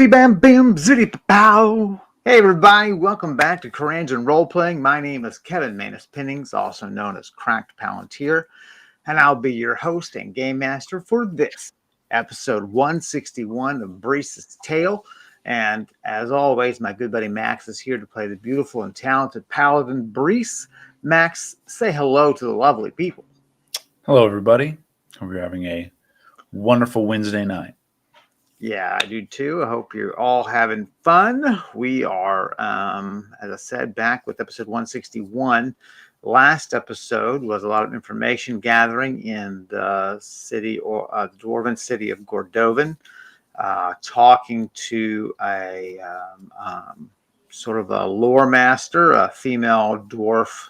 Zitty bam bam zitty pow. Hey everybody, welcome back to Karandrin Role Playing. My name is Kevin Manus Pinnings, also known as Cracked Palantir, and I'll be your host and game master for this episode 161 of Brise's Tale. And as always, my good buddy Max is here to play the beautiful and talented paladin Brise. Max, say hello to the lovely people. Hello, everybody. Hope you're having a wonderful Wednesday night. Yeah, I do too. I hope you're all having fun. We are, as I said, back with episode 161. Last episode was a lot of information gathering in the city or the dwarven city of Gordovan, talking to a sort of a lore master, a female dwarf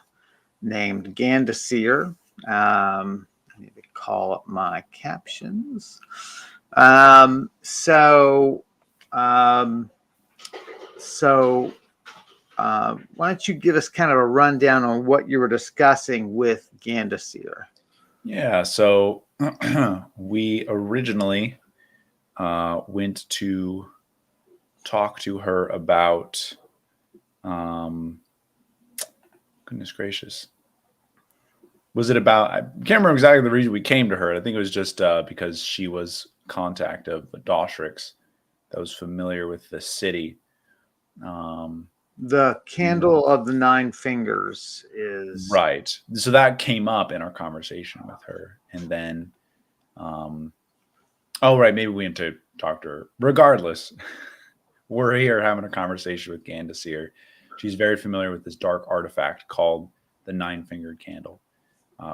named Gandasir. I need to call up my captions. So why don't you give us kind of a rundown on what you were discussing with Gandasir? Yeah, so we originally went to talk to her about, goodness gracious. Was it about, I can't remember exactly the reason we came to her. I think it was just because she was contact of the Doshrix that was familiar with the city. The candle of the 9 fingers is... Right. So that came up in our conversation with her. And then, maybe we went to talk to her. Regardless, we're here having a conversation with Gandasir. She's very familiar with this dark artifact called the 9-fingered candle,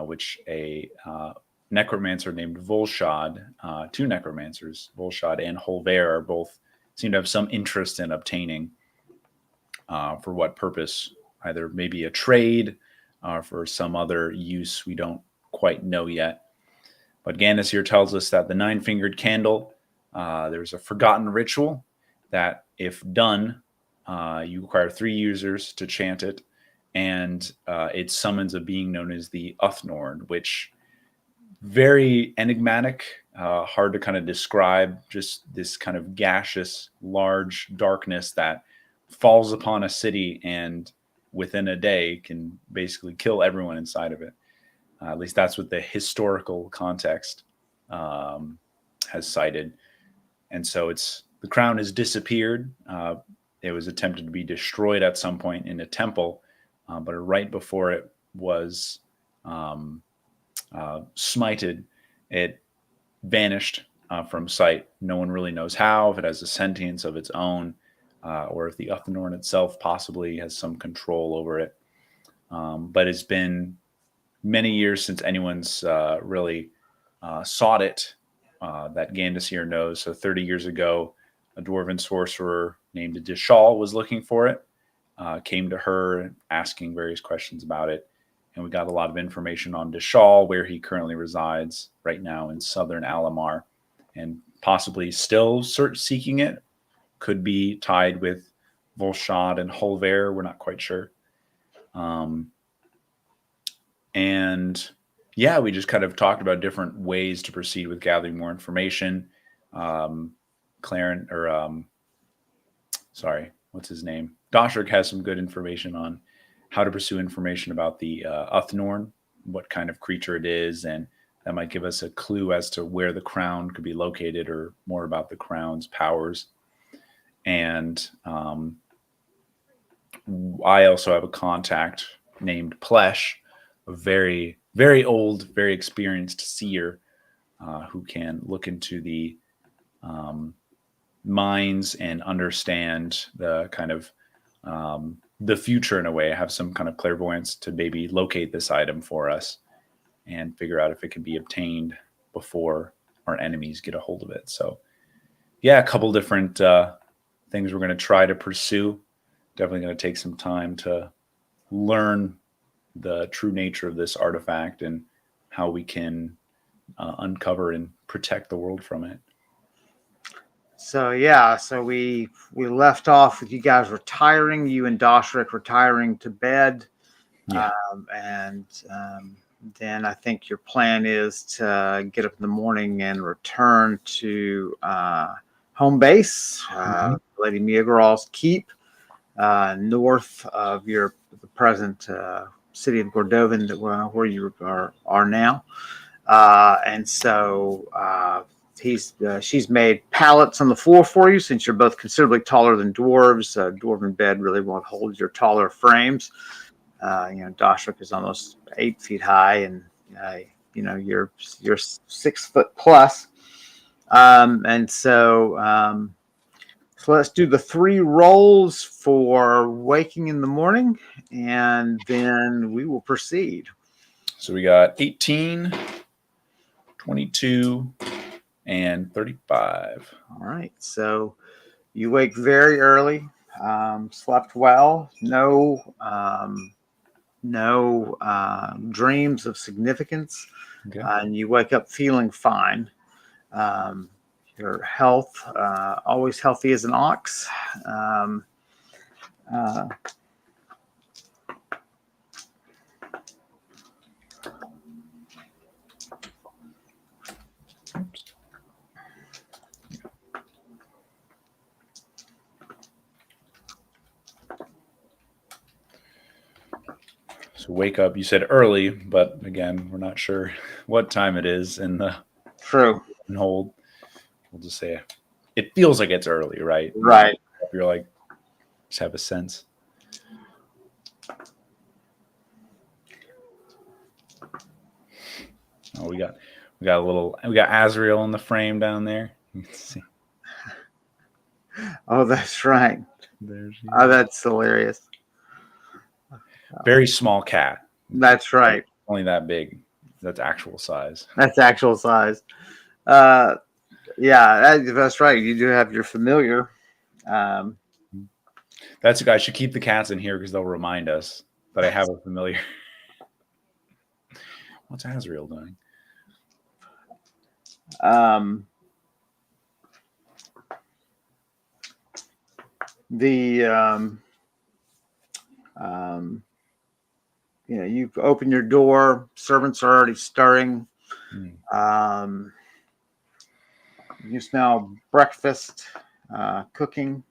which a necromancer named Volshad, 2 necromancers, Volshad and Holver, both seem to have some interest in obtaining. For what purpose? Either maybe a trade or for some other use we don't quite know yet. But Gandalf here tells us that the 9-fingered candle, there's a forgotten ritual that if done, you require 3 users to chant it, and it summons a being known as the Uthnorn, which very enigmatic, hard to kind of describe, just this kind of gaseous, large darkness that falls upon a city and within a day can basically kill everyone inside of it. At least that's what the historical context has cited. And so the crown has disappeared. It was attempted to be destroyed at some point in a temple, but right before it was smited, it vanished from sight. No one really knows how, if it has a sentience of its own, or if the Uthnorn itself possibly has some control over it. But it's been many years since anyone's really sought it, that Gandasir knows. So 30 years ago, a dwarven sorcerer named Dishal was looking for it, came to her asking various questions about it. And we got a lot of information on Dishal, where he currently resides right now in southern Alamar, and possibly still seeking it. Could be tied with Volshad and Holver. We're not quite sure. And yeah, we just kind of talked about different ways to proceed with gathering more information. What's his name? Doshrik has some good information on how to pursue information about the Uthnorn, what kind of creature it is, and that might give us a clue as to where the crown could be located or more about the crown's powers. And I also have a contact named Plesh, a very, very old, very experienced seer who can look into the minds and understand the kind of the future in a way, have some kind of clairvoyance to maybe locate this item for us and figure out if it can be obtained before our enemies get a hold of it. So yeah, a couple different things we're going to try to pursue. Definitely going to take some time to learn the true nature of this artifact and how we can uncover and protect the world from it. So yeah, so we left off with you guys retiring, you and Doshrik retiring to bed. Yeah. Then I think your plan is to get up in the morning and return to home base, Mhm. Lady Miagral's keep, north of the present city of Gordovan, where you are now. And so she's made pallets on the floor for you, since you're both considerably taller than dwarves. Dwarven bed really won't hold your taller frames. Doshrik is almost 8 feet high, and you're 6 foot plus. So let's do the 3 rolls for waking in the morning, and then we will proceed. So we got 18, 22, and 35. All right. So you wake very early, slept well, no dreams of significance, Okay. and you wake up feeling fine. Um, your health, always healthy as an ox. Um, uh, Oops. So wake up. You said early, but again, we're not sure what time it is in the True. hold. We'll just say it feels like it's early, right? Right. You're like, just have a sense. Oh, we got Azrael in the frame down there. You can see. Oh, that's right. There she Oh, is. that's hilarious. Very small cat. That's right. Only that big. That's actual size. That's actual size. Uh, yeah, that's right. You do have your familiar. Um, That's a guy. I should keep the cats in here because they'll remind us that I have a familiar. What's Azrael doing? um, the you open your door. Servants are already stirring. Um, you smell breakfast cooking.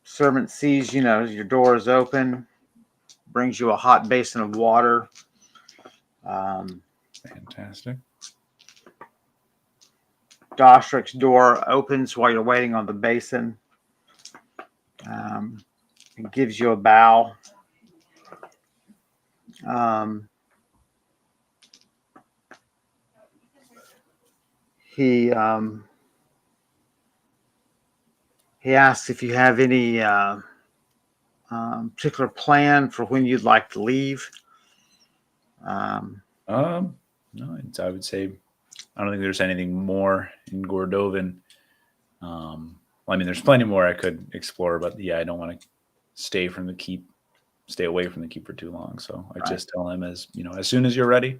Servant sees your door is open, brings you a hot basin of water. Fantastic. Doshrik's door opens while you're waiting on the basin. He gives you a bow. Um, he he asks if you have any particular plan for when you'd like to leave. No, I would say I don't think there's anything more in Gordovan. Well, I mean, there's plenty more I could explore, but yeah, I don't want to stay away from the keep for too long. So I just tell him as soon as you're ready,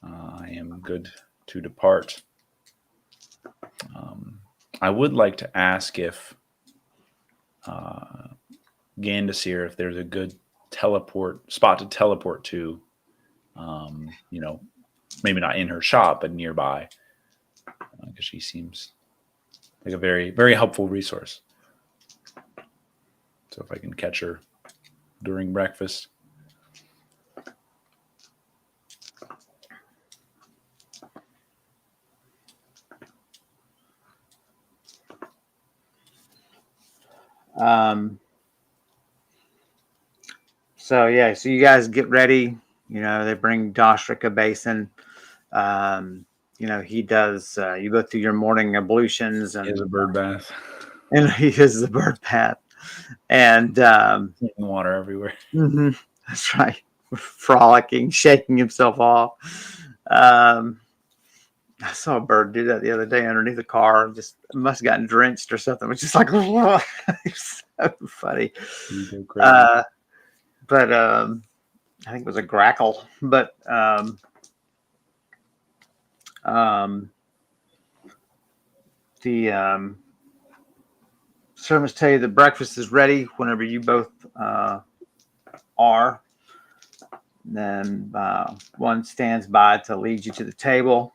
I am good to depart. I would like to ask if Gandasir, if there's a good spot to teleport to, maybe not in her shop, but nearby, because she seems like a very, very helpful resource. So if I can catch her during breakfast. So you guys get ready. They bring Doshrik a basin. He does. You go through your morning ablutions, He has and a bird bath. and he uses the bird bath, and Water everywhere. that's right, frolicking, shaking himself off. I saw a bird do that the other day underneath a car. Just must have gotten drenched or something. It was just like, it's so funny. You go crazy. But I think it was a grackle. But the servants tell you the breakfast is ready whenever you both are. Then one stands by to lead you to the table.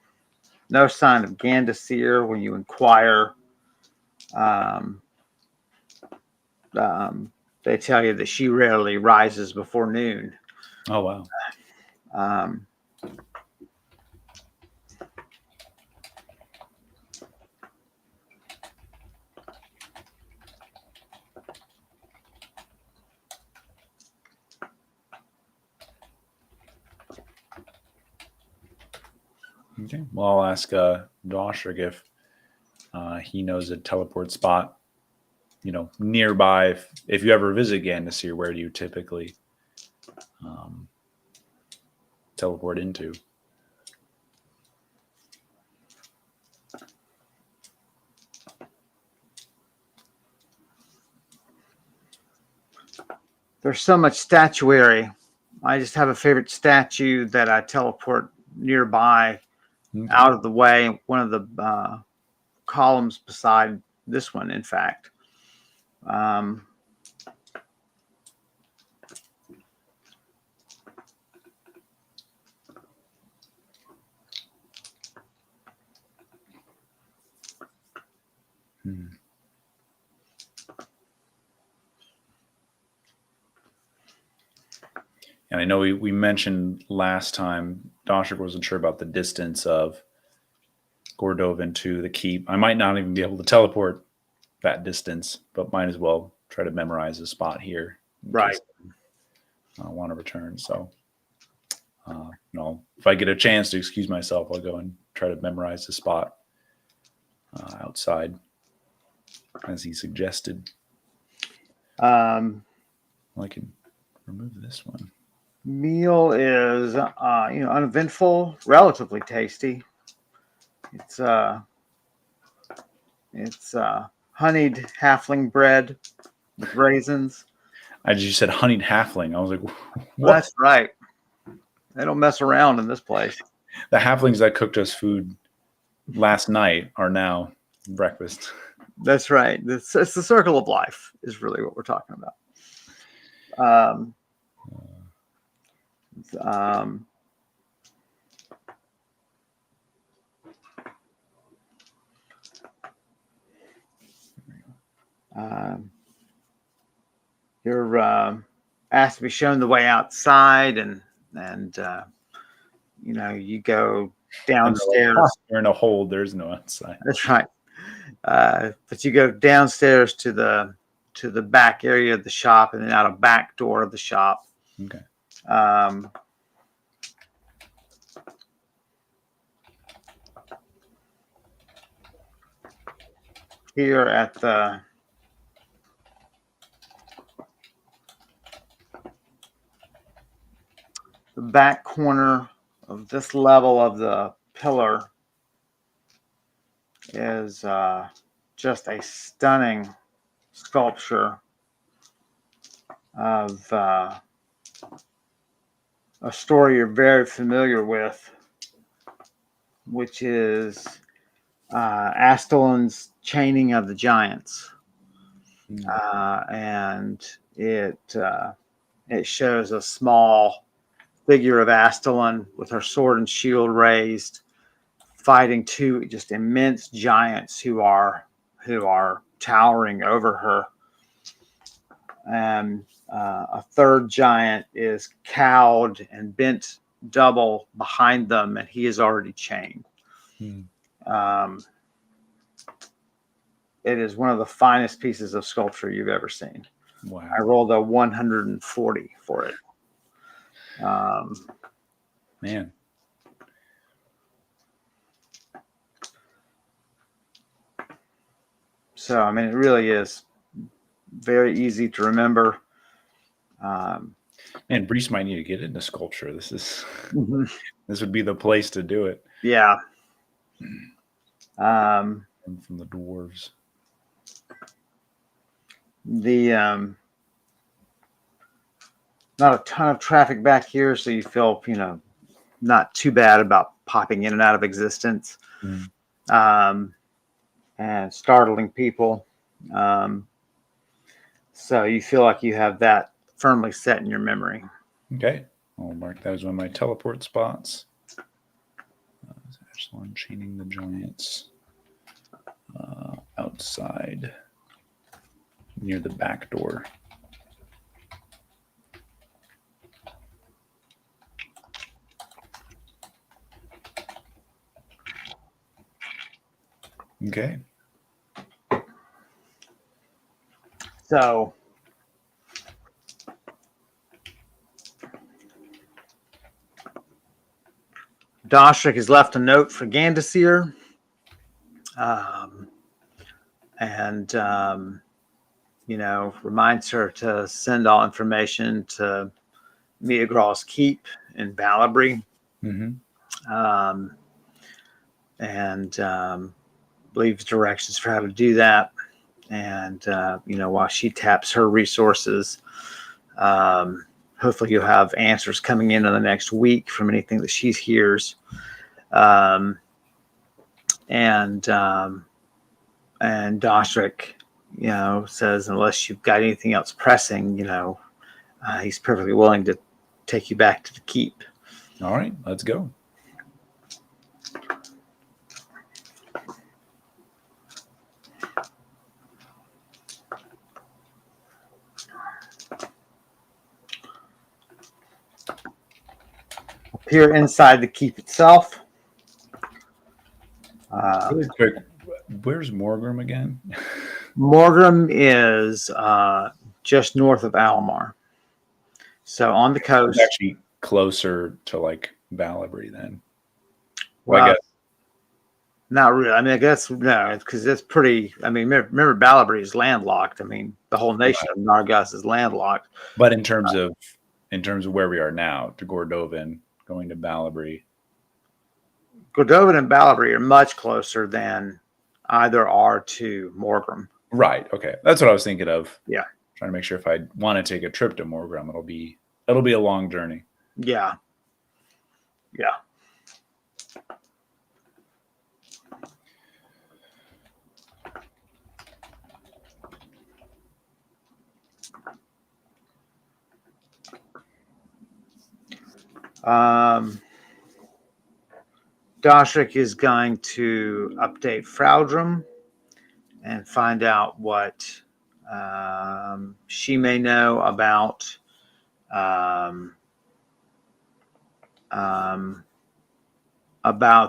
No sign of Gandasir when you inquire. Um, they tell you that she rarely rises before noon. Oh, wow. Um, Okay. Well, I'll ask Doshrik if he knows a teleport spot, nearby. If you ever visit Gandasir, where do you typically teleport into? there's so much statuary. I just have a favorite statue that I teleport nearby, out of the way. One of the columns beside this one, in fact. And I know we mentioned last time, Doshrik wasn't sure about the distance of Gordovan to the keep. I might not even be able to teleport that distance, but might as well try to memorize the spot here in case I want to return. So, if I get a chance to excuse myself, I'll go and try to memorize the spot outside, as he suggested. I can remove this one. Meal is uneventful, relatively tasty. It's honeyed halfling bread with raisins. You said honeyed halfling. I was like, what? That's right. They don't mess around in this place. The halflings that cooked us food last night are now breakfast. That's right. It's the circle of life is really what we're talking about. You're asked to be shown the way outside, and you go downstairs. You're in a hole. There's no outside. That's right. But you go downstairs to the back area of the shop, and then out a back door of the shop. Okay. Here at the back corner of this level of the pillar is just a stunning sculpture of a story you're very familiar with, which is Astellan's Chaining of the Giants. And it shows a small figure of Astellan with her sword and shield raised, fighting two just immense giants who are towering over her. And a third giant is cowed and bent double behind them, and he is already chained. It is one of the finest pieces of sculpture you've ever seen. Wow. I rolled a 140 for it. Man. So, I mean, it really is very easy to remember. Man, Brise might need to get into sculpture. This would be the place to do it. Yeah. From the dwarves. Not a ton of traffic back here, so you feel not too bad about popping in and out of existence, and startling people. So you feel like you have that firmly set in your memory. Okay. I'll mark that as one of my teleport spots. Echelon chaining the giants outside near the back door. Okay. So Doshrik has left a note for Gandasir. Reminds her to send all information to Miagraw's Keep in Balabry. Mm-hmm. Leaves directions for how to do that. And, while she taps her resources, hopefully you'll have answers coming in the next week from anything that she hears. And Doshrik, says, unless you've got anything else pressing, he's perfectly willing to take you back to the keep. All right, let's go. Appear inside the keep itself. Really quick, where's Morgrim again? Morgrim is just north of Almar. So on the coast. It's actually closer to like Balabry then. Well, I guess. Not really. I mean, I guess no, because it's pretty. I mean, remember Balabry is landlocked. I mean, the whole nation of Nargos is landlocked. But in terms of where we are now, to Gordovan, going to Balabry. Gordovan and Balabry are much closer than either are to Morgrim. Right. Okay. That's what I was thinking of. Yeah. Trying to make sure if I want to take a trip to Morgrim, it'll be a long journey. Yeah. Yeah. Doshrik is going to update Fraudrum and find out what she may know about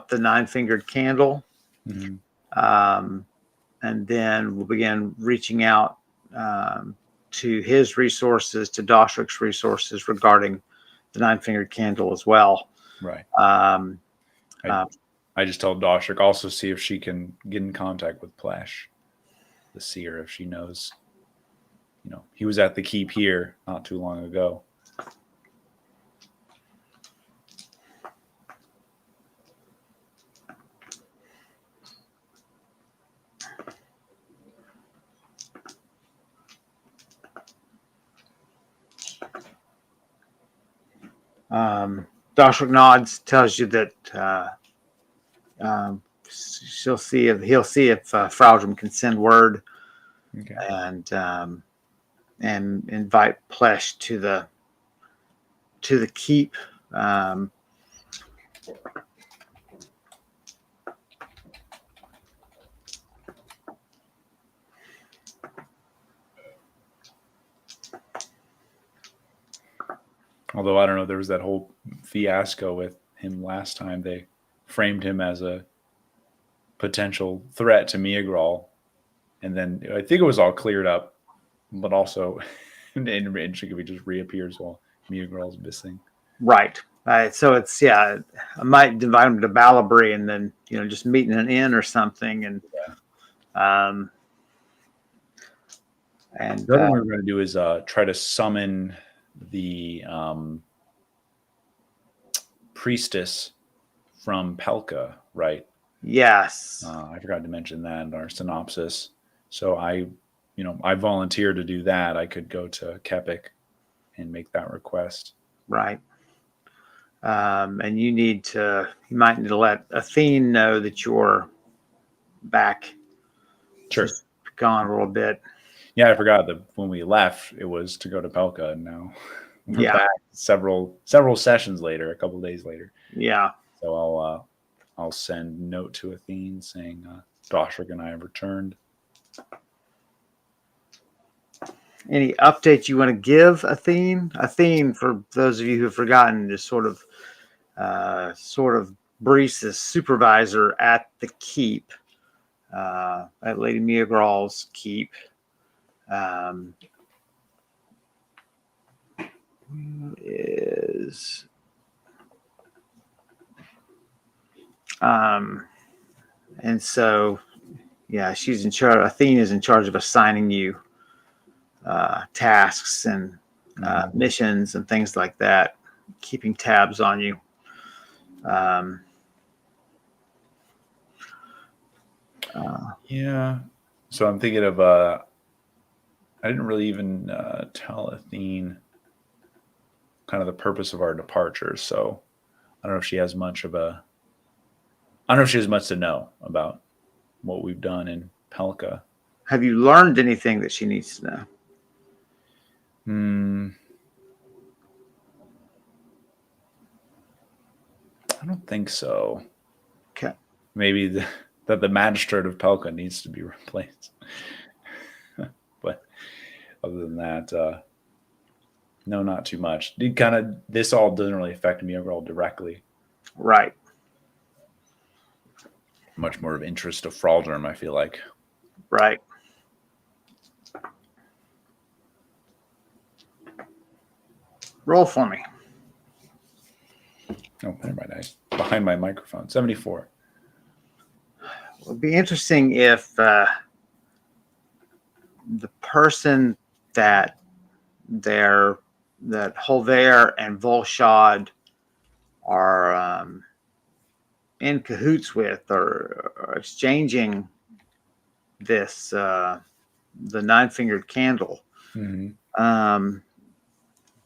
the nine-fingered candle. Mm-hmm. And then we'll begin reaching out to his resources, to Doshrik's resources regarding the nine-fingered candle as well. Right. I just told Doshrik also see if she can get in contact with Plash, the seer, if she knows. He was at the keep here not too long ago. Doshrik nods, tells you that he'll see if Fraudrum can send word, Okay. and invite Plesh to the keep. Although I don't know, there was that whole fiasco with him last time. They framed him as a potential threat to Miagral, and then I think it was all cleared up, but also intricately just reappears while Miagral's missing. Right. So it's I might invite him to Balabry and then just meet in an inn or something, and the other thing we're going to do is try to summon the priestess from Pelka, right? Yes. I forgot to mention that in our synopsis. So I volunteered to do that. I could go to Kepik and make that request. Right. And you might need to let Athene know that you're back. Sure. Just gone a little bit. Yeah, I forgot that when we left, it was to go to Pelka, and now We're Yeah. back several sessions later, a couple of days later. Yeah. So I'll send a note to Athene saying Doshrik and I have returned. Any updates you want to give, Athene? Athene, for those of you who've forgotten, is sort of Brise's supervisor at the keep, at Lady Meagral's keep. And so, yeah, she's in charge. Athene is in charge of assigning you tasks and missions and things like that, keeping tabs on you. Yeah. So I'm thinking of I didn't really even tell Athene kind of the purpose of our departure. So I don't know if she has much to know about what we've done in Pelka. Have you learned anything that she needs to know? I don't think so. Okay. Maybe that the magistrate of Pelka needs to be replaced. But other than that, no, not too much. This all doesn't really affect me overall directly. Right. Much more of interest to Fraldrum, I feel like. Right. Roll for me. Oh, never mind. I behind my microphone. 74. It would be interesting if the person that Holver and Volshad are in cahoots with or exchanging this the nine-fingered candle. Mm-hmm.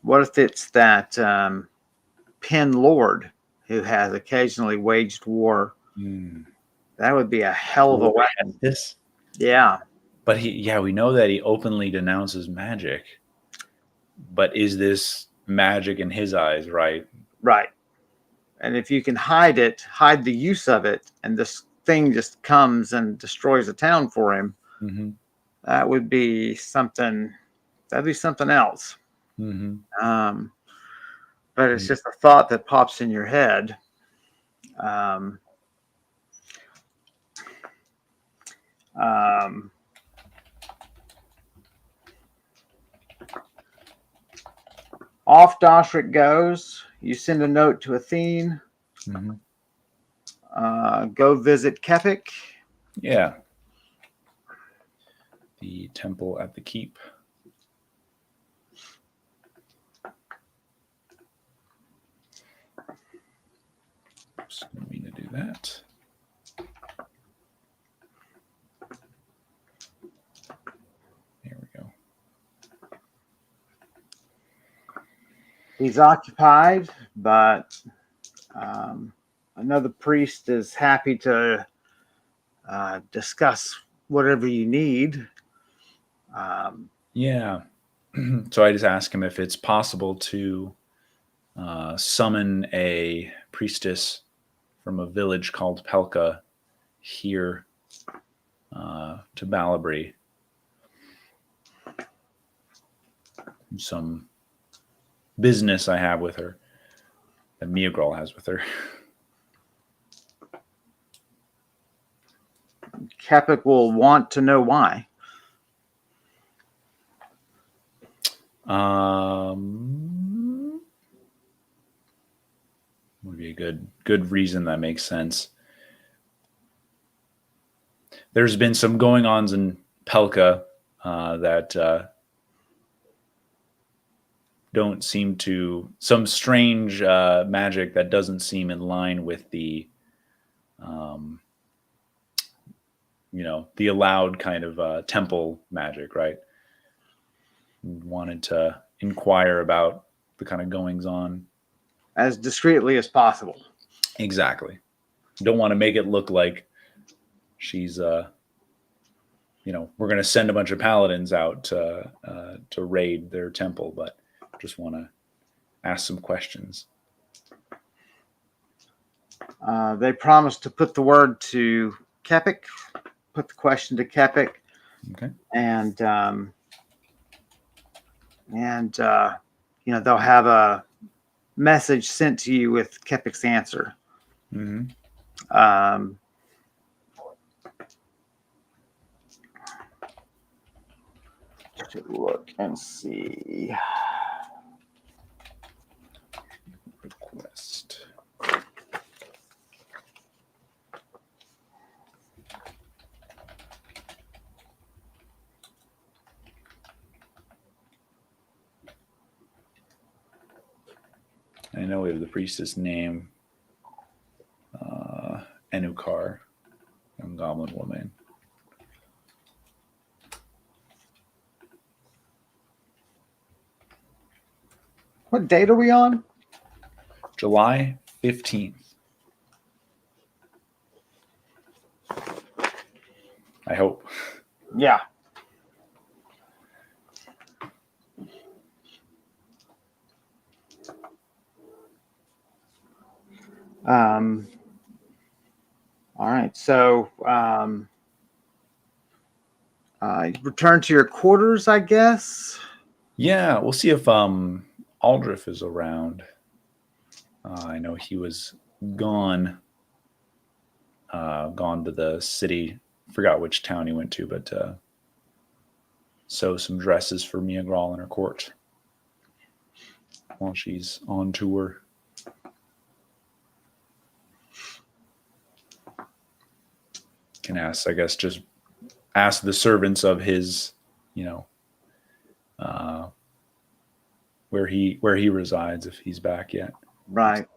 What if it's that Pen Lord who has occasionally waged war? That would be a hell of a weapon. This, yeah. But we know that he openly denounces magic. But is this magic in his eyes, right? Right. And if you can hide the use of it, and this thing just comes and destroys a town for him, that would be something. That'd be something else. But it's just a thought that pops in your head. Off Doshrik goes. You send a note to Athene. Go visit Kepik. Yeah. The temple at the keep. Oops, didn't mean to do that. There we go. He's occupied, but another priest is happy to discuss whatever you need. Yeah. So I just ask him if it's possible to summon a priestess from a village called Pelka here to Balabry. Some business I have with her, that Meagral has with her. Kepik will want to know why. Would be a good reason that makes sense. There's been some going-ons in Pelka that don't seem to, some strange magic that doesn't seem in line with the the allowed kind of temple magic, right? Wanted to inquire about the kind of goings on as discreetly as possible. Exactly. Don't want to make it look like she's we're going to send a bunch of paladins out to raid their temple, but just want to ask some questions. They promised to put the word to Kepik, put the question to Kepik, Okay. and they'll have a message sent to you with Kepik's answer. Mm-hmm. To look and see. Request. I know we have the priestess name, Enukar, young goblin woman. What date are we on? July 15th. I hope. Yeah. All right. So return to your quarters, I guess. Yeah, we'll see if Aldrich is around. I know he was gone to the city. Forgot which town he went to, but sew some dresses for Mia Grawl in her court while she's on tour. Can ask, I guess, just ask the servants of his, where he resides, if he's back yet. Right.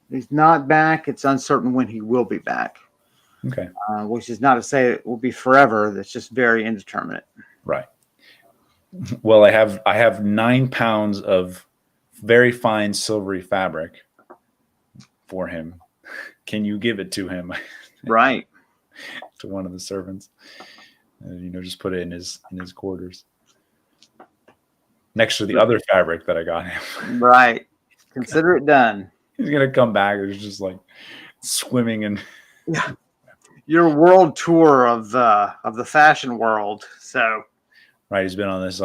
He's not back. It's uncertain when he will be back. Okay. Which is not to say it will be forever. That's just very indeterminate. Right. Well, I have 9 pounds of very fine silvery fabric for him. Can you give it to him? Right. To one of the servants. Just put it in his quarters. Next to the other fabric that I got him. Right. Consider it done. He's gonna come back. It's just like swimming in your world tour of the fashion world. So right, he's been on this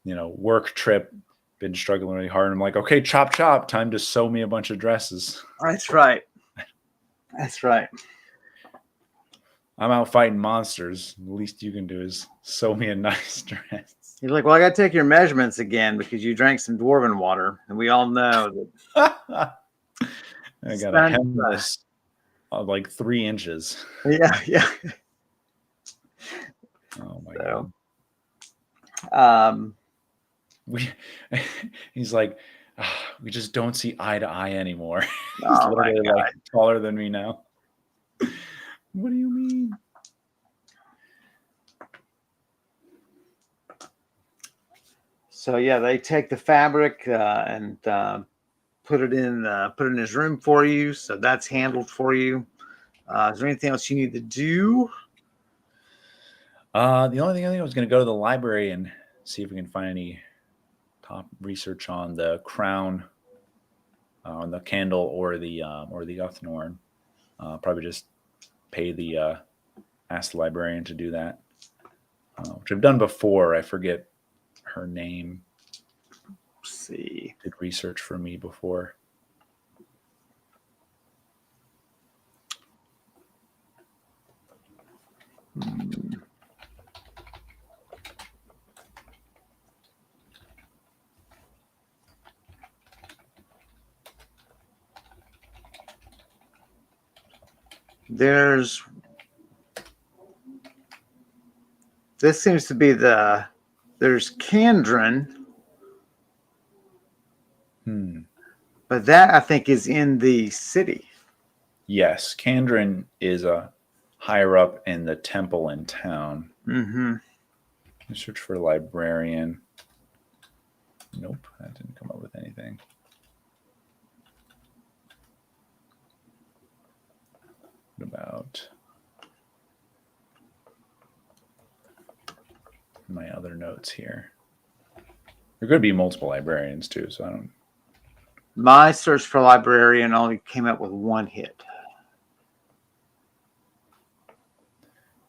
work trip, been struggling really hard. And I'm like, okay, chop, time to sew me a bunch of dresses. That's right. I'm out fighting monsters. The least you can do is sew me a nice dress. He's like, well, I got to take your measurements again because you drank some dwarven water, and we all know that. I got a hem this of like 3 inches. Yeah. Oh my god. He's like, we just don't see eye to eye anymore. He's literally like taller than me now. What do you mean? So yeah, they take the fabric and put it in his room for you. So that's handled for you. Is there anything else you need to do? The only thing I think I was going to go to the library and see if we can find any top research on the crown, on the candle, or the Uthnorn. Probably just ask the librarian to do that, which I've done before. I forget her name. Let's see. Did research for me before. This seems to be there's Karandrin. But that I think is in the city. Yes, Karandrin is higher up in the temple in town. Mm-hmm. Search for librarian. Nope, that didn't come up with anything. What about my other notes here. There could be multiple librarians too, so I don't. My search for librarian only came up with one hit.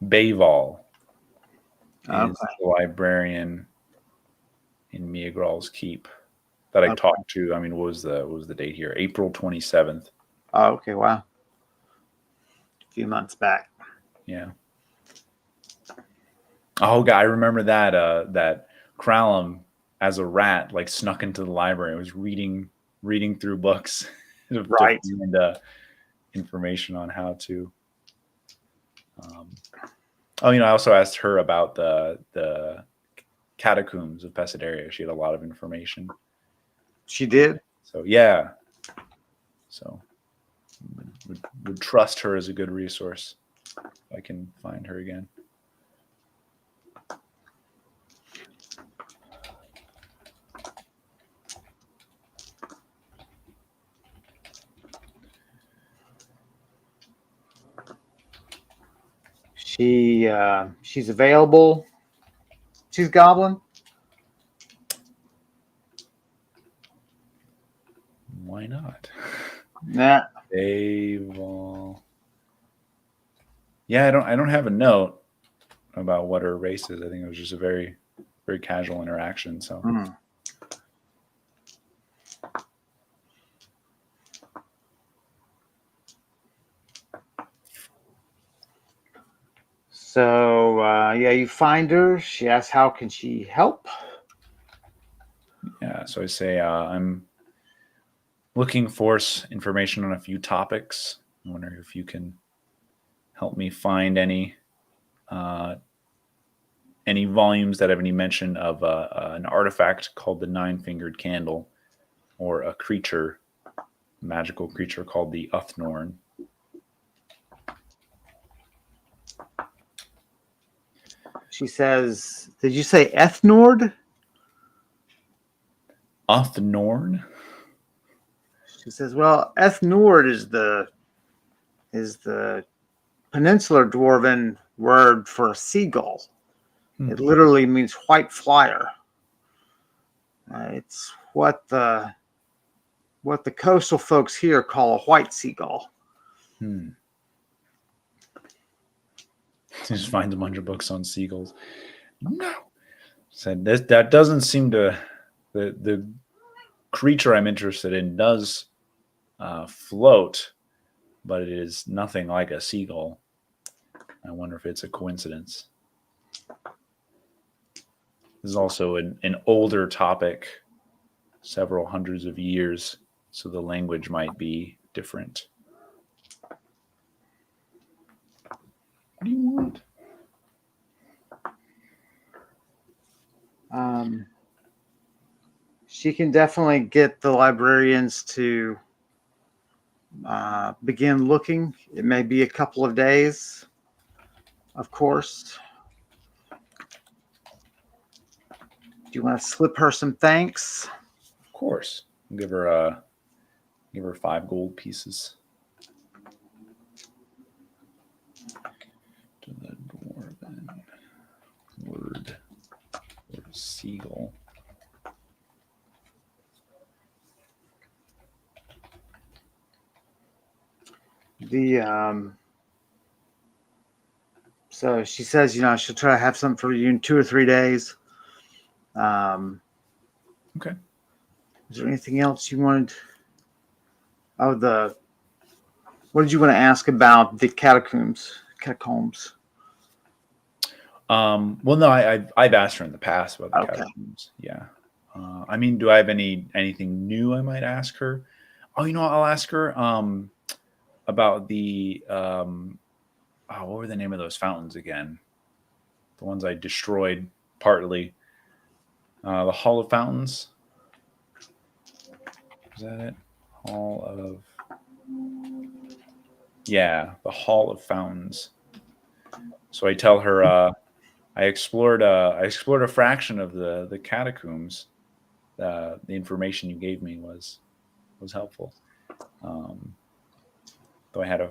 Bayval Okay. is the librarian in Miagral's Keep that I talked to. I mean, what was the date here? April 27th. Oh, okay. Wow. A few months back. Yeah. Oh, God, I remember that that Kralum as a rat like snuck into the library. I was reading through books to Right. find information on how to. I also asked her about the catacombs of Pesidaria. She had a lot of information. She did? So yeah. So would trust her as a good resource if I can find her again. She's available. She's Goblin? Why not? Nah. Bayval. Yeah, I don't have a note about what her race is. I think it was just a very, very casual interaction. So So yeah, you find her. She asks, "How can she help?" yeah, so I say I'm looking for information on a few topics. I wonder if you can help me find any volumes that have any mention of an artifact called the Nine-Fingered Candle, or a creature, magical creature called the Uthnorn. She says, "Did you say Ethnord?" Uthnorn? She says, "Well, Ethnord is the peninsular dwarven word for a seagull. It literally means white flyer. It's what the coastal folks here call a white seagull." Just finds a bunch of books on seagulls. No. Said that doesn't seem to the creature I'm interested in does float, but it is nothing like a seagull. I wonder if it's a coincidence. This is also an older topic, several hundreds of years, so the language might be different. What do you want? She can definitely get the librarians to begin looking. It may be a couple of days, of course. Do you want to slip her some thanks? Of course. I'll give her 5 gold pieces. To the dwarven word for seagull. So she says, she'll try to have something for you in 2 or 3 days. Okay. Is there anything else you wanted? What did you want to ask about the catacombs? Well, no, I've asked her in the past about the Okay. catacombs. Yeah. I mean, do I have anything new I might ask her? Oh, I'll ask her about the what were the name of those fountains again? The ones I destroyed partly. The Hall of Fountains. Is that it? Yeah, the Hall of Fountains. So I tell her I explored a fraction of the catacombs. The information you gave me was helpful. Though I had a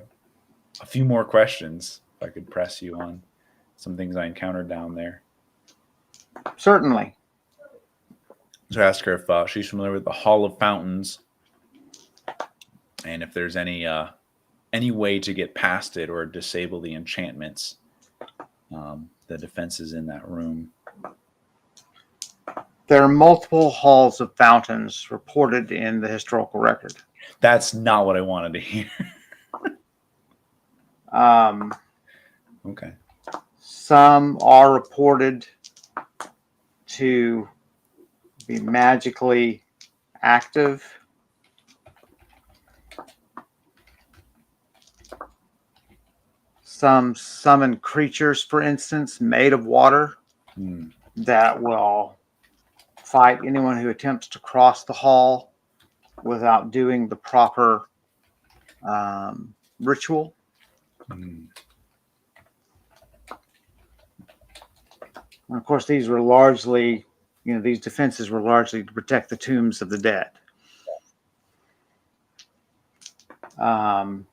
few more questions, if I could press you on some things I encountered down there. Certainly. So I asked her if she's familiar with the Hall of Fountains, and if there's any way to get past it or disable the enchantments, the defenses in that room. There are multiple halls of fountains reported in the historical record. That's not what I wanted to hear. Okay. Some are reported to be magically active. Some summon creatures, for instance, made of water that will fight anyone who attempts to cross the hall without doing the proper ritual. And of course, these were largely, these defenses were largely to protect the tombs of the dead. Well,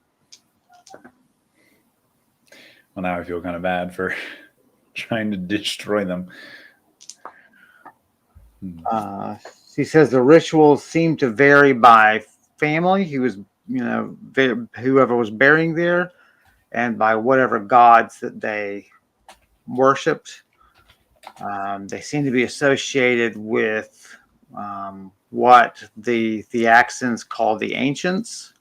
now I feel kind of bad for trying to destroy them. He says the rituals seem to vary by family. He was, whoever was burying there, and by whatever gods that they worshipped. They seem to be associated with what the Theaxans call the ancients.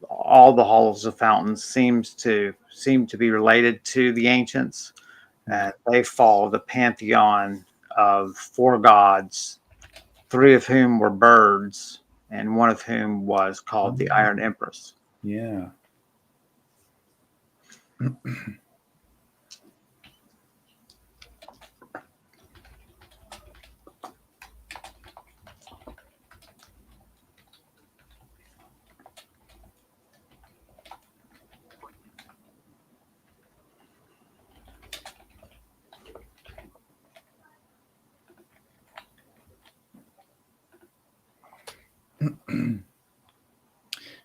All the halls of fountains seem to be related to the ancients, and they follow the pantheon of 4 gods, 3 of whom were birds, and 1 of whom was called the Iron Empress. Yeah.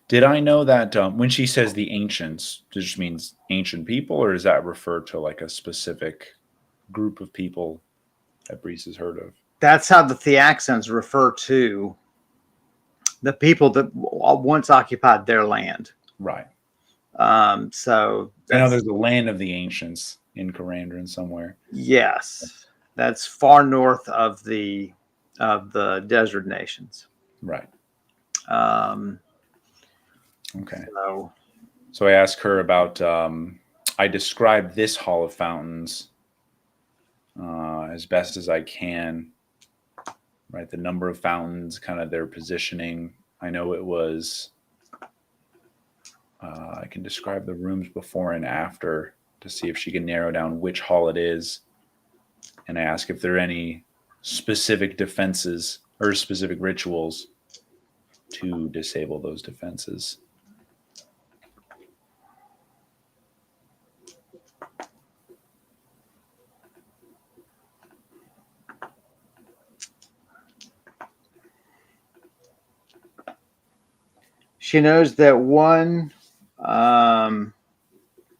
Did I know that when she says the ancients, does just means ancient people, or does that refer to like a specific group of people that Brise has heard of? That's how the Theaxans refer to the people that once occupied their land. Right. So I know there's the land of the ancients in Karandrin somewhere. Yes, that's far north of the desert nations. Right. Okay. So I asked her about. I described this Hall of Fountains as best as I can. Right, the number of fountains, kind of their positioning. I know it was. I can describe the rooms before and after to see if she can narrow down which hall it is. And I ask if there are any specific defenses or specific rituals to disable those defenses. She knows that one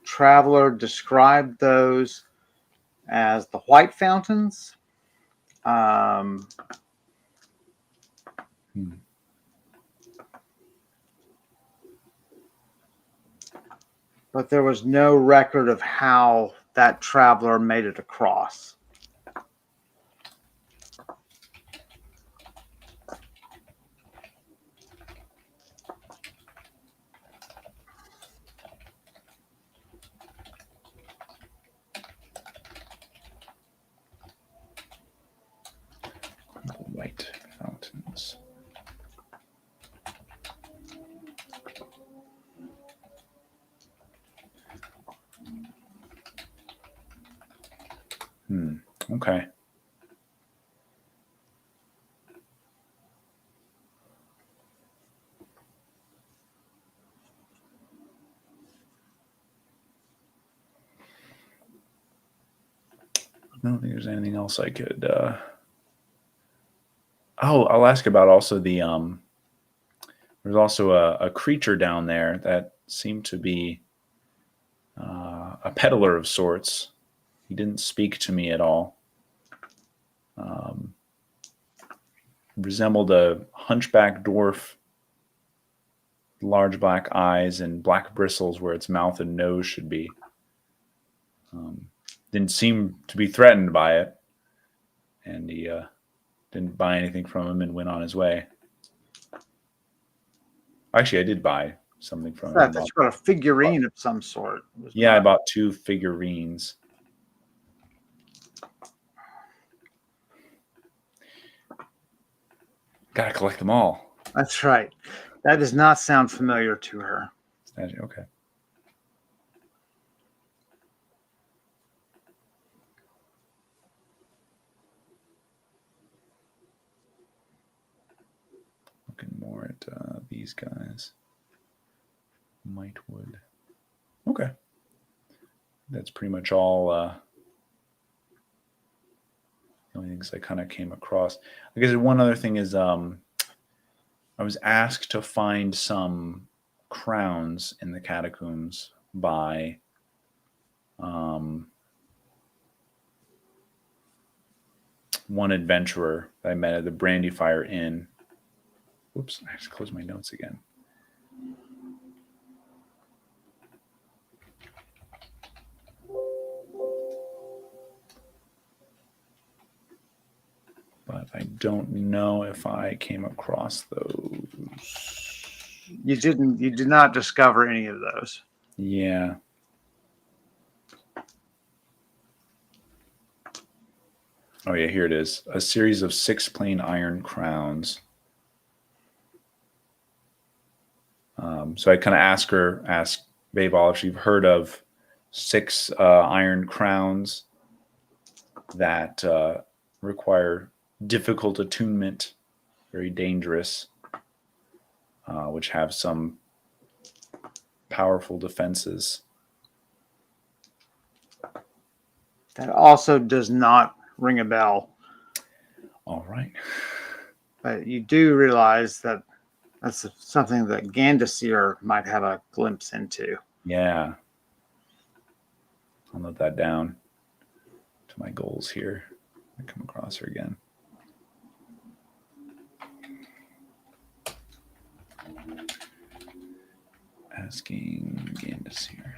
traveler described those as the white fountains. But there was no record of how that traveler made it across. White fountains. Okay. I don't think there's anything else I could. I'll ask about also the. There's also a creature down there that seemed to be a peddler of sorts. He didn't speak to me at all. Resembled a hunchback dwarf, large black eyes and black bristles where its mouth and nose should be. Didn't seem to be threatened by it, and he didn't buy anything from him and went on his way. Actually, I did buy something from him. I thought you got a figurine of some sort. Yeah, I bought 2 figurines. Gotta collect them all. That's right. That does not sound familiar to her. Okay. Looking more at these guys. Mightwood. Okay. That's pretty much all the only things I kind of came across. I guess one other thing is I was asked to find some crowns in the catacombs by one adventurer that I met at the Brandyfire Inn. Whoops, I have to close my notes again. But I don't know if I came across those. You did not discover any of those. Yeah. Oh yeah, here it is. A series of 6 plain iron crowns. So I kind of asked Babal if she'd heard of 6 iron crowns that require difficult attunement, very dangerous, which have some powerful defenses. That also does not ring a bell. All right. But you do realize that that's something that Gandasir might have a glimpse into. Yeah. I'll note that down to my goals here. I come across her again. Asking Gandasir.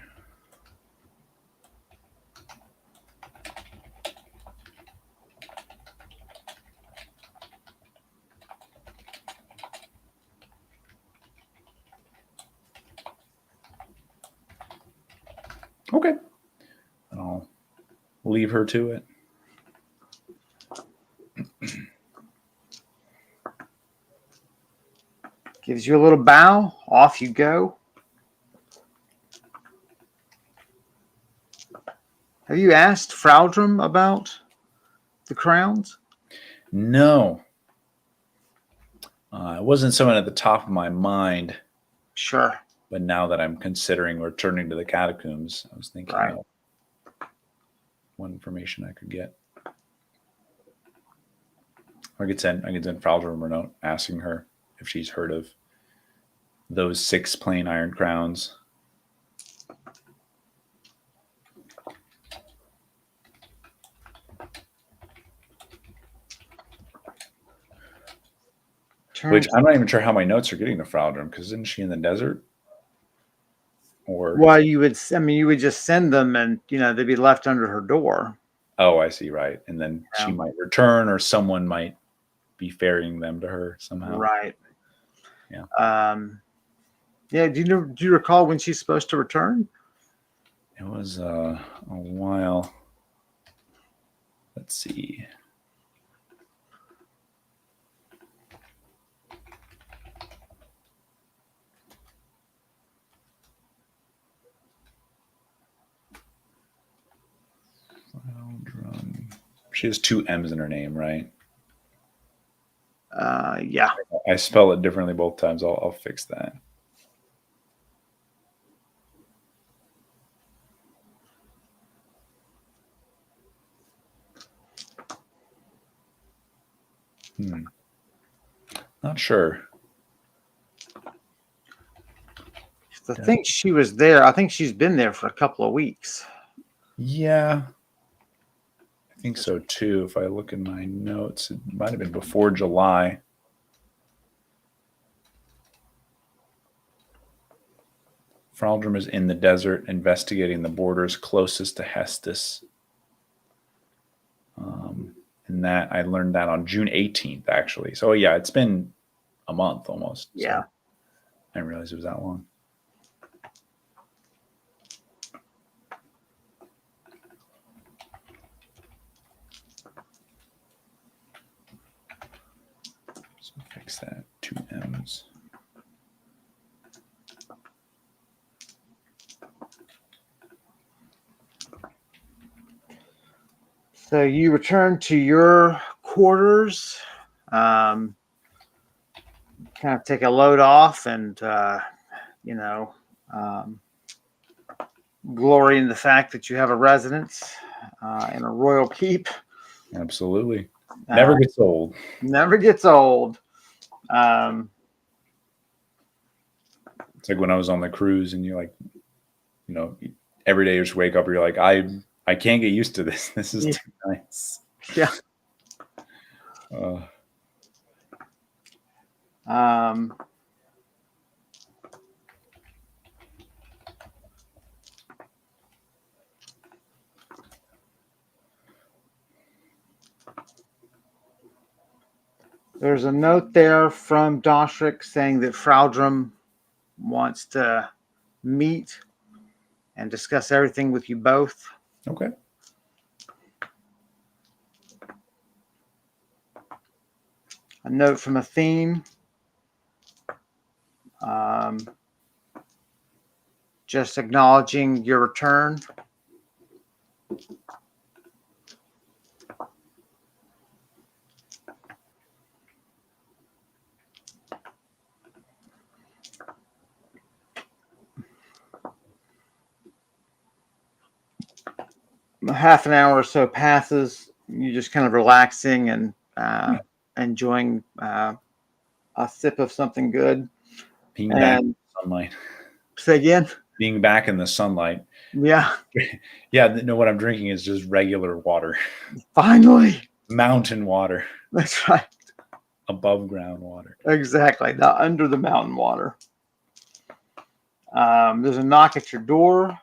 Okay. I'll leave her to it. Gives you a little bow. Off you go. Have you asked Fraudrum about the crowns? No. It wasn't someone at the top of my mind. Sure. But now that I'm considering returning to the catacombs, I was thinking of what information I could get. I could send Fraudrum a note asking her if she's heard of those 6 plain iron crowns. Which I'm not even sure how my notes are getting to Fraudrum, because isn't she in the desert? Or well, you would just send them, and they'd be left under her door. Oh, I see. Right, and then she might return, or someone might be ferrying them to her somehow. Right. Yeah. Yeah. Do you recall when she's supposed to return? It was a while. Let's see. She has 2 M's in her name, right? Yeah. I spell it differently both times. I'll fix that. Not sure. I think she was there. I think she's been there for a couple of weeks. Yeah. I think so too. If I look in my notes, it might have been before July. Fraldrum is in the desert investigating the borders closest to Hestus. And that I learned that on June 18th, actually. So yeah, it's been a month almost. Yeah. So I didn't realize it was that long. So fix that. 2 M's. So you return to your quarters, kind of take a load off, and glory in the fact that you have a residence in a royal keep. Absolutely. Never gets old. Never gets old. It's like when I was on the cruise and you're like, every day you just wake up and you're like, I can't get used to this. This is too nice. Yeah. There's a note there from Doshrik saying that Fraldrum wants to meet and discuss everything with you both. Okay. A note from Athene. Just acknowledging your return. Half an hour or so passes. You're just kind of relaxing and enjoying a sip of something good. Being back in the sunlight. Say again? Being back in the sunlight. Yeah. Yeah. No, what I'm drinking is just regular water. Finally. Mountain water. That's right. Above ground water. Exactly. Not under the mountain water. There's a knock at your door,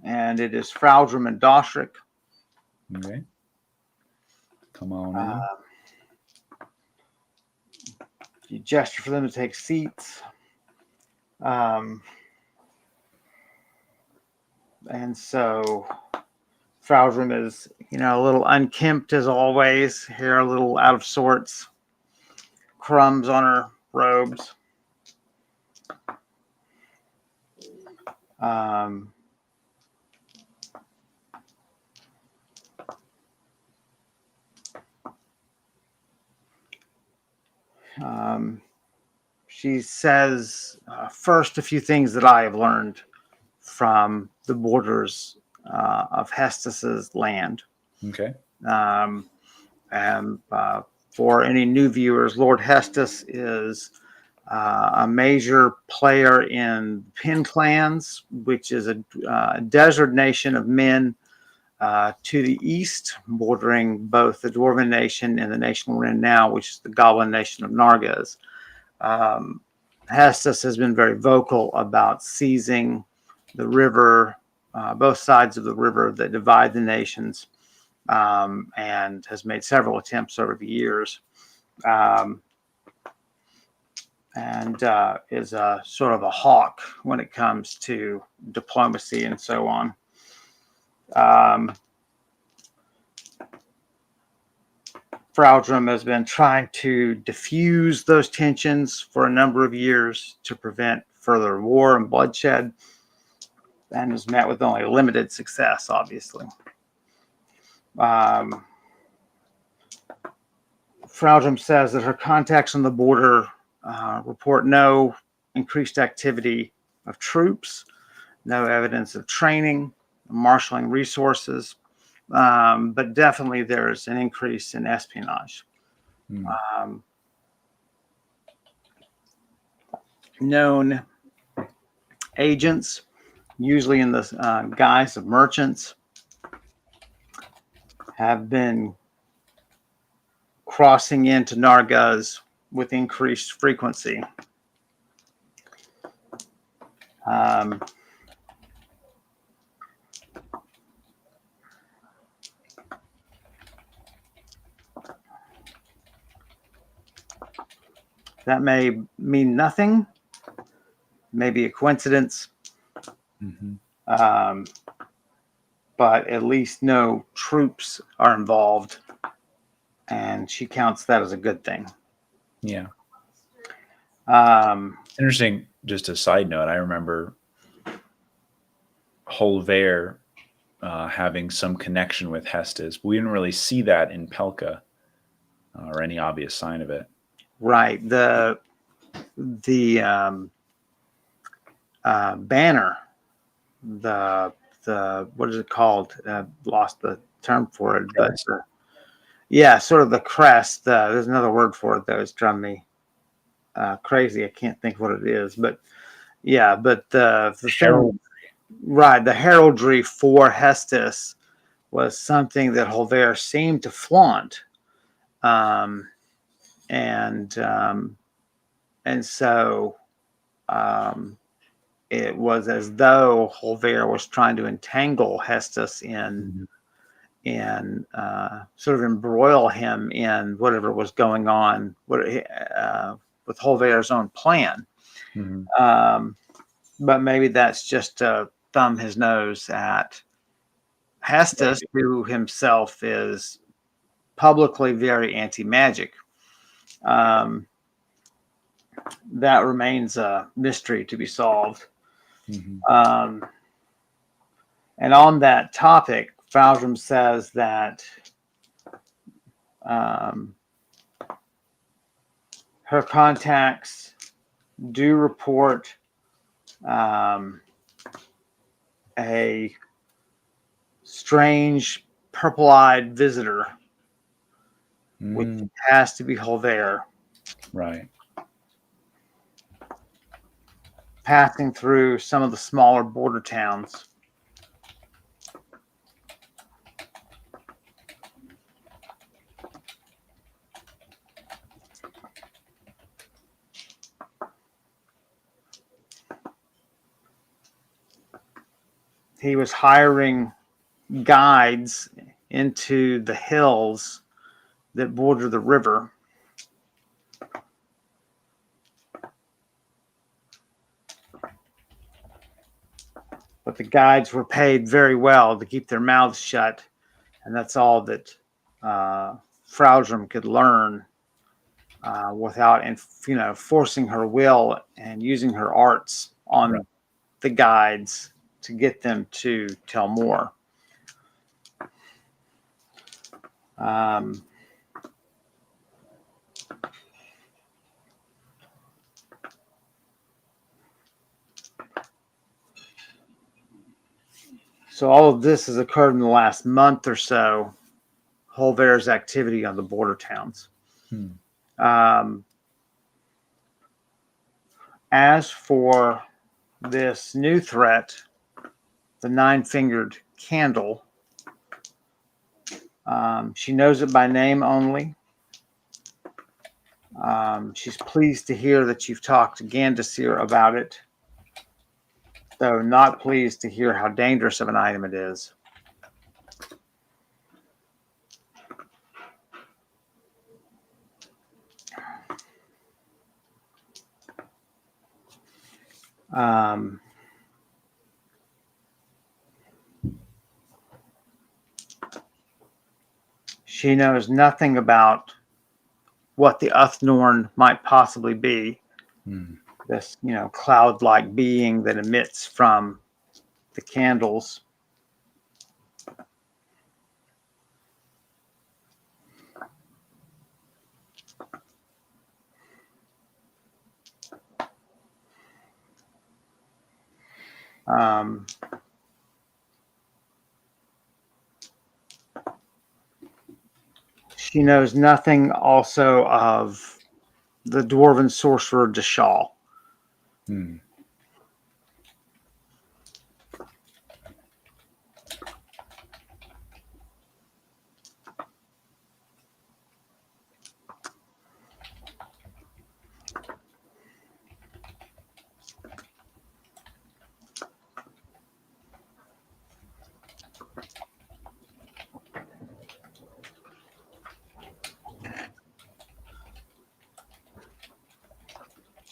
and it is Fraldrum and Doshrik. Okay. Come on in. You gesture for them to take seats. And so Fraldrum is, a little unkempt as always, hair a little out of sorts, crumbs on her robes. She says, first, a few things that I have learned from the borders of Hestus's land. Okay. And for any new viewers, Lord Hestus is a major player in Pin clans, which is a desert nation of men to the east, bordering both the Dwarven nation and the nation we're in now, which is the Goblin nation of Nargaz. Hestus has been very vocal about seizing the river, both sides of the river that divide the nations, and has made several attempts over the years, and is a sort of a hawk when it comes to diplomacy and so on. Fraldrum has been trying to diffuse those tensions for a number of years to prevent further war and bloodshed, and has met with only limited success, obviously. Fraldrum says that her contacts on the border report no increased activity of troops, no evidence of training, marshaling resources, but definitely there's an increase in espionage. Known agents, usually in the guise of merchants, have been crossing into Nargaz with increased frequency. That may mean nothing, maybe a coincidence, but at least no troops are involved, and she counts that as a good thing. Yeah. Um, Interesting. Just a side note, I remember Holver having some connection with Hestes. We didn't really see that in Pelka or any obvious sign of it. right. The banner, the what is it called? Lost the term for it, but yeah, sort of the crest. There's another word for it that was driving me crazy. I can't think what it is, but yeah, but the thing, right, the heraldry for Hestus was something that Holver seemed to flaunt, and so it was as though Holver was trying to entangle Hestus in sort of embroil him in whatever was going on with Holver's own plan. But maybe that's just to thumb his nose at Hestus, who himself is publicly very anti-magic. That remains a mystery to be solved. And on that topic, Faldrum says that her contacts do report a strange purple-eyed visitor, which has to be Holver. Right. Passing through some of the smaller border towns. He was hiring guides into the hills that border the river. But the guides were paid very well to keep their mouths shut, and that's all that Fraudrum could learn without, forcing her will and using her arts on the guides to get them to tell more. So all of this has occurred in the last month or so, Holver's activity on the border towns. As for this new threat, the nine-fingered candle, she knows it by name only. She's pleased to hear that you've talked to Gandasir about it, though not pleased to hear how dangerous of an item it is. She knows nothing about what the Uthnorn might possibly be. This, cloud-like being that emits from the candles. She knows nothing also of the dwarven sorcerer Dashal.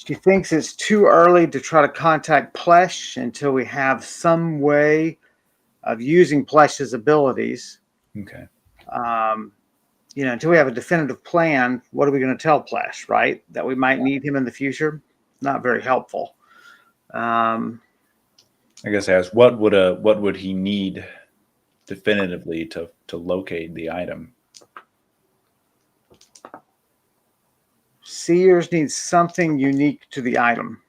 She thinks it's too early to try to contact Plesh until we have some way of using Plesh's abilities. Okay. Until we have a definitive plan, what are we going to tell Plesh, right? That we might need him in the future? Not very helpful. I guess I asked, what would he need definitively to locate the item? Seers need something unique to the item.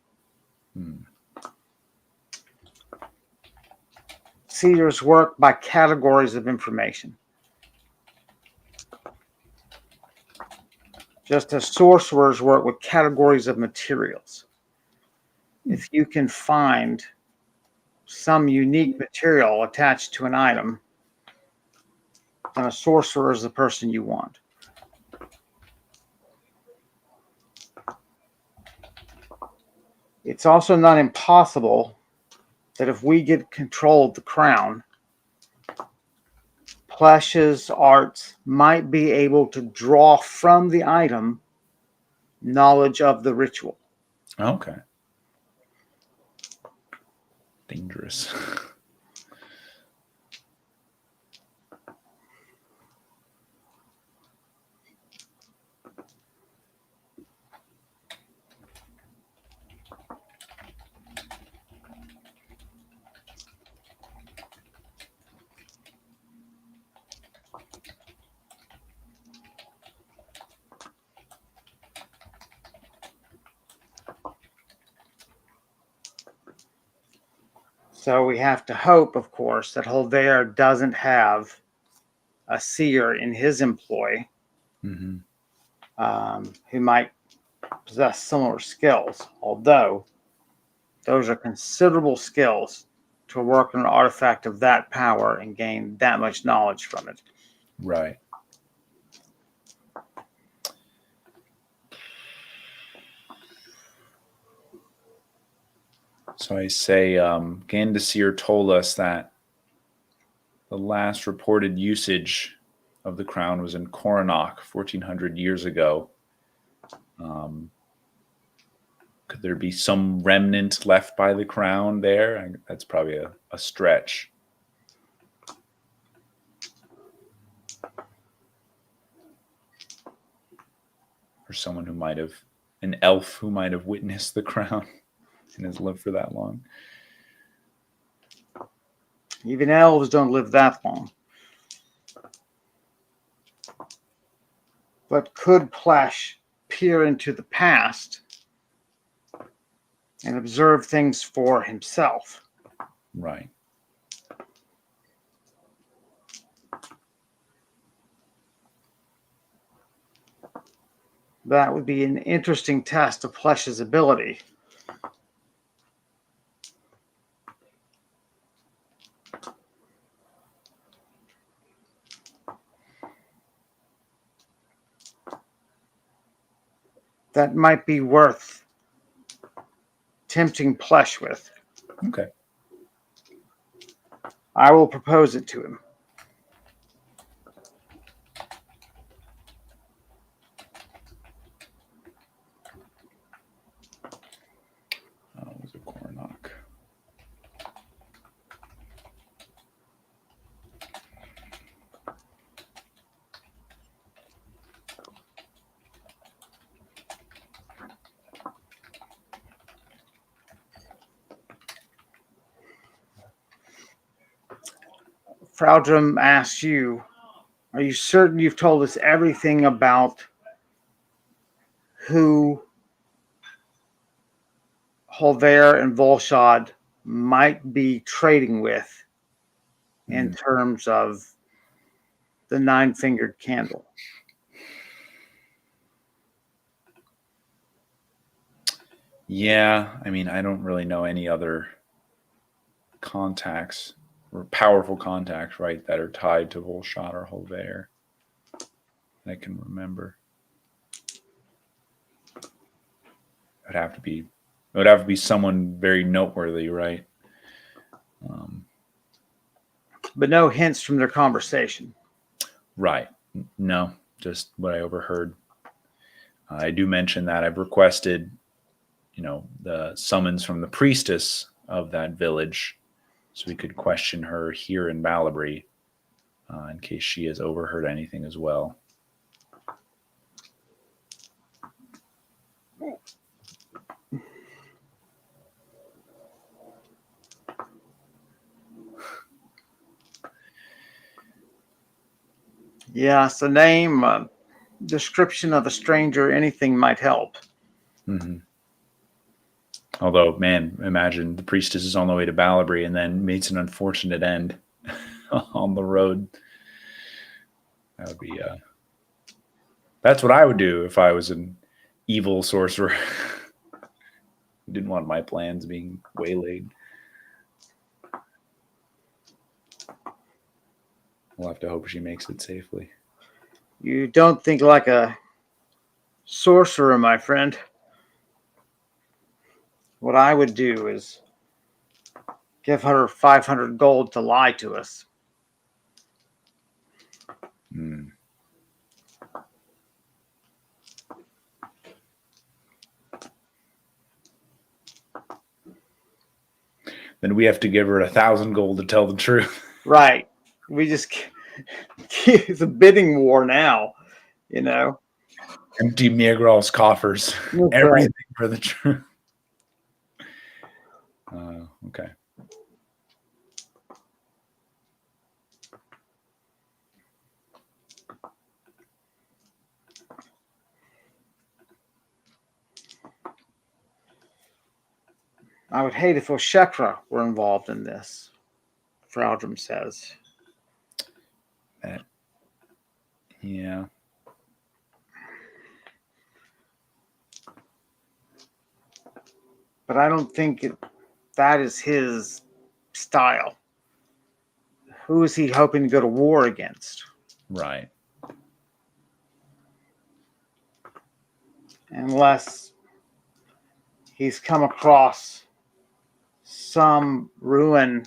Seers work by categories of information. Just as sorcerers work with categories of materials. If you can find some unique material attached to an item, then a sorcerer is the person you want. It's also not impossible that if we get control of the crown, Plesh's arts might be able to draw from the item knowledge of the ritual. Okay. Dangerous. So we have to hope, of course, that Holver doesn't have a seer in his employ who might possess similar skills, although those are considerable skills to work on an artifact of that power and gain that much knowledge from it. Right. So I say, Gandasir told us that the last reported usage of the crown was in Coronach 1400 years ago. Could there be some remnant left by the crown there? That's probably a stretch. Or someone who might have, an elf who might have witnessed the crown and has lived for that long. Even elves don't live that long. But could Plesh peer into the past and observe things for himself? Right. That would be an interesting test of Plesh's ability. That might be worth tempting Plesh with. Okay. I will propose it to him. It was a Coronach. Fraudrum asks you, are you certain you've told us everything about who Holver and Volshad might be trading with in terms of the nine-fingered candle? Yeah, I mean, I don't really know any other contacts or powerful contacts, right, that are tied to Volshad or Holver that I can remember. It would have to be someone very noteworthy, right? But no hints from their conversation. Right. No, just what I overheard. I do mention that I've requested the summons from the priestess of that village, so we could question her here in Balabry, in case she has overheard anything as well. Yeah, so name, description of the stranger, anything might help. Mm-hmm. Although, man, imagine the priestess is on the way to Balabry and then meets an unfortunate end on the road. That would be... that's what I would do if I was an evil sorcerer. Didn't want my plans being waylaid. We'll have to hope she makes it safely. You don't think like a sorcerer, my friend. What I would do is give her 500 gold to lie to us. Hmm. Then we have to give her 1,000 gold to tell the truth. Right. We just... it's a bidding war now, Empty Miagral's coffers. That's Everything right. for the truth. Okay. I would hate if Oshekra were involved in this, Fraudrum says. Yeah. But I don't think that is his style. Who is he hoping to go to war against? Right. Unless he's come across some ruin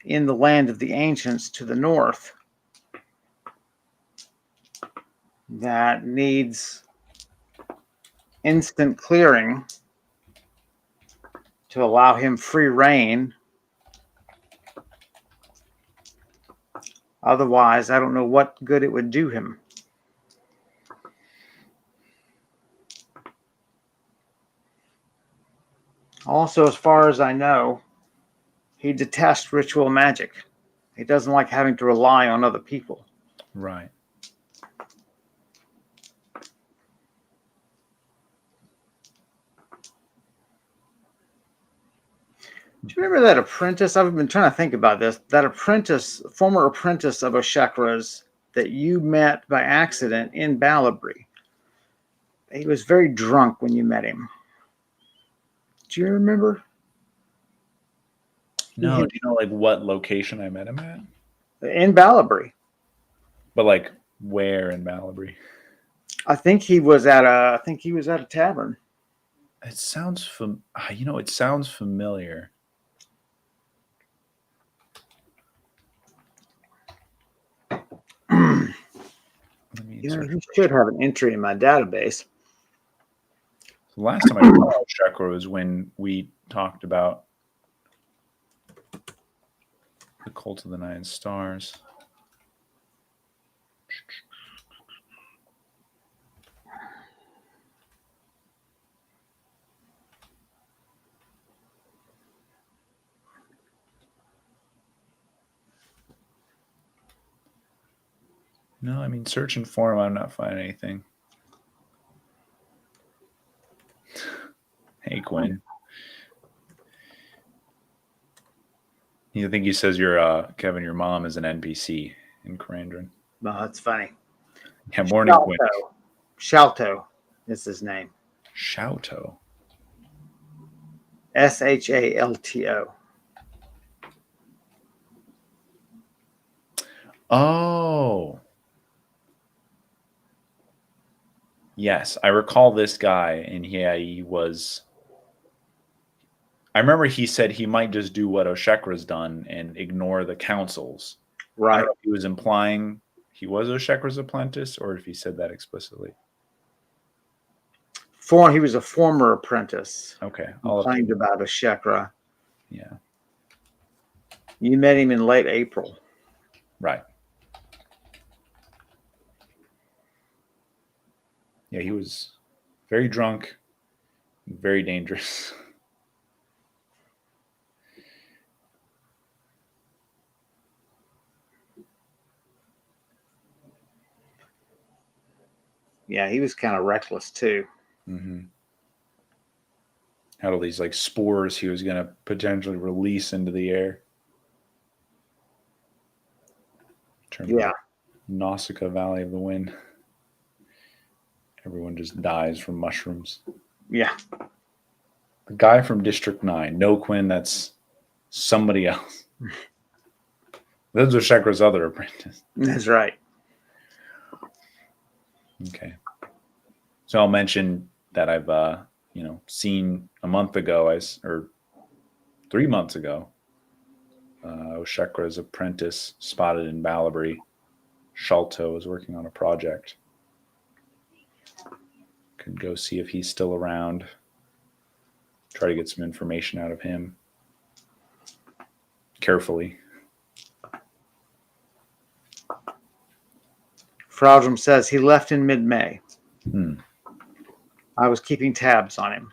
in the land of the ancients to the north that needs instant clearing to allow him free reign. Otherwise, I don't know what good it would do him. Also, as far as I know, he detests ritual magic. He doesn't like having to rely on other people. Right. Do you remember that apprentice? I've been trying to think about this. That apprentice, former apprentice of Oshekra's that you met by accident in Balabry. He was very drunk when you met him. Do you remember? No, do you know like what location I met him at? In Balabry. But like where in Balabry? I think he was at a tavern. It sounds it sounds familiar. You should have an entry in my database. The last time I saw Chakra was when we talked about the Cult of the Nine Stars. No, I mean, searching for him, I'm not finding anything. Hey, Quinn. You think he says Kevin, your mom is an NPC in Karandrin? Well, that's funny. Yeah, morning, Quinn. Shalto is his name. Shouto. Shalto. Oh. Yes, I recall this guy, and he was... I remember he said he might just do what Oshekra's done and ignore the councils. Right. I don't know if he was implying he was Oshekra's apprentice, or if he said that explicitly. He was a former apprentice. Okay. Complained about a Shekra. Yeah. You met him in late April. Right. Yeah, he was very drunk, very dangerous. Yeah, he was kind of reckless too. Mm-hmm. Had all these like spores he was going to potentially release into the air. Yeah. Nausicaa Valley of the Wind. Everyone just dies from mushrooms. Yeah. The guy from District 9. No, Quinn, that's somebody else. Those are Shekra's other apprentice. That's right. Okay. So I'll mention that I've seen a month ago, or 3 months ago, Shekra's apprentice spotted in Ballabry. Sholto was working on a project. Could go see if he's still around. Try to get some information out of him. Carefully. Fraudrum says he left in mid-May. Hmm. I was keeping tabs on him.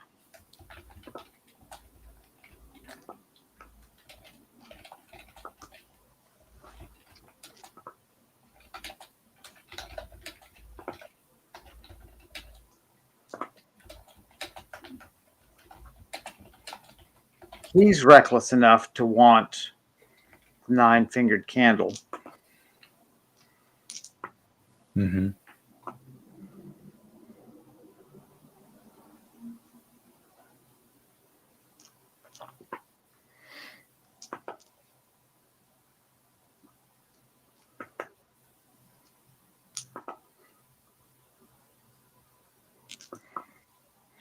He's reckless enough to want the 9-fingered candle. Mm-hmm.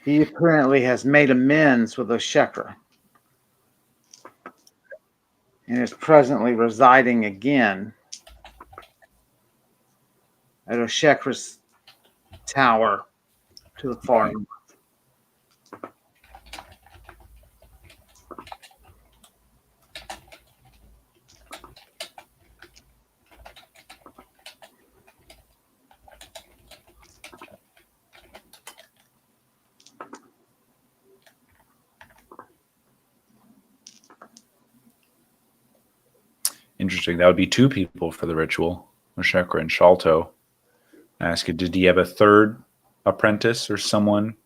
He apparently has made amends with Oshekra and is presently residing again at Oshekra's tower to the far north. Interesting. That would be 2 people for the ritual. Oshekra and Sholto. I ask you, did he have a third apprentice or someone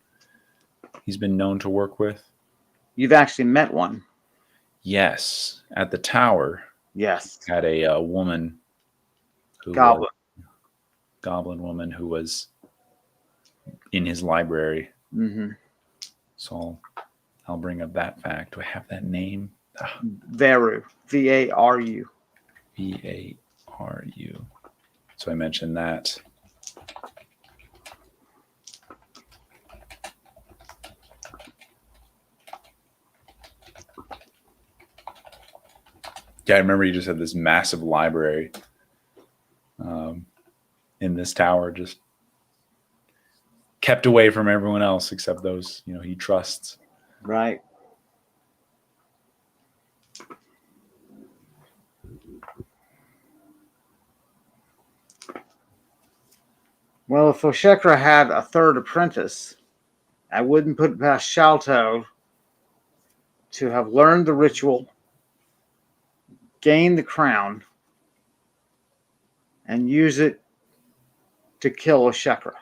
he's been known to work with? You've actually met one. Yes. At the tower. Yes. Had a woman who Goblin. Goblin woman who was in his library. Mm-hmm. So I'll bring up that fact. Do I have that name? Varu. V-A-R-U. V-A-R-U. So I mentioned that. Yeah, I remember you just had this massive library in this tower, just kept away from everyone else except those he trusts. Right. Well, if Oshekra had a third apprentice, I wouldn't put it past Sholto to have learned the ritual, gained the crown, and use it to kill Oshekra,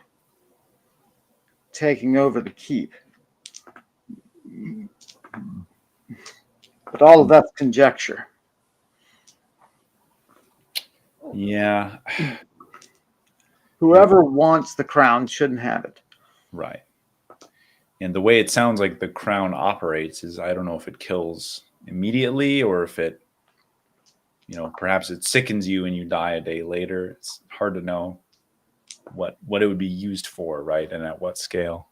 taking over the keep. But all of that's conjecture. Yeah. Whoever wants the crown shouldn't have it. Right. And the way it sounds like the crown operates is, I don't know if it kills immediately or if it, perhaps it sickens you and you die a day later. It's hard to know what it would be used for, right? And at what scale.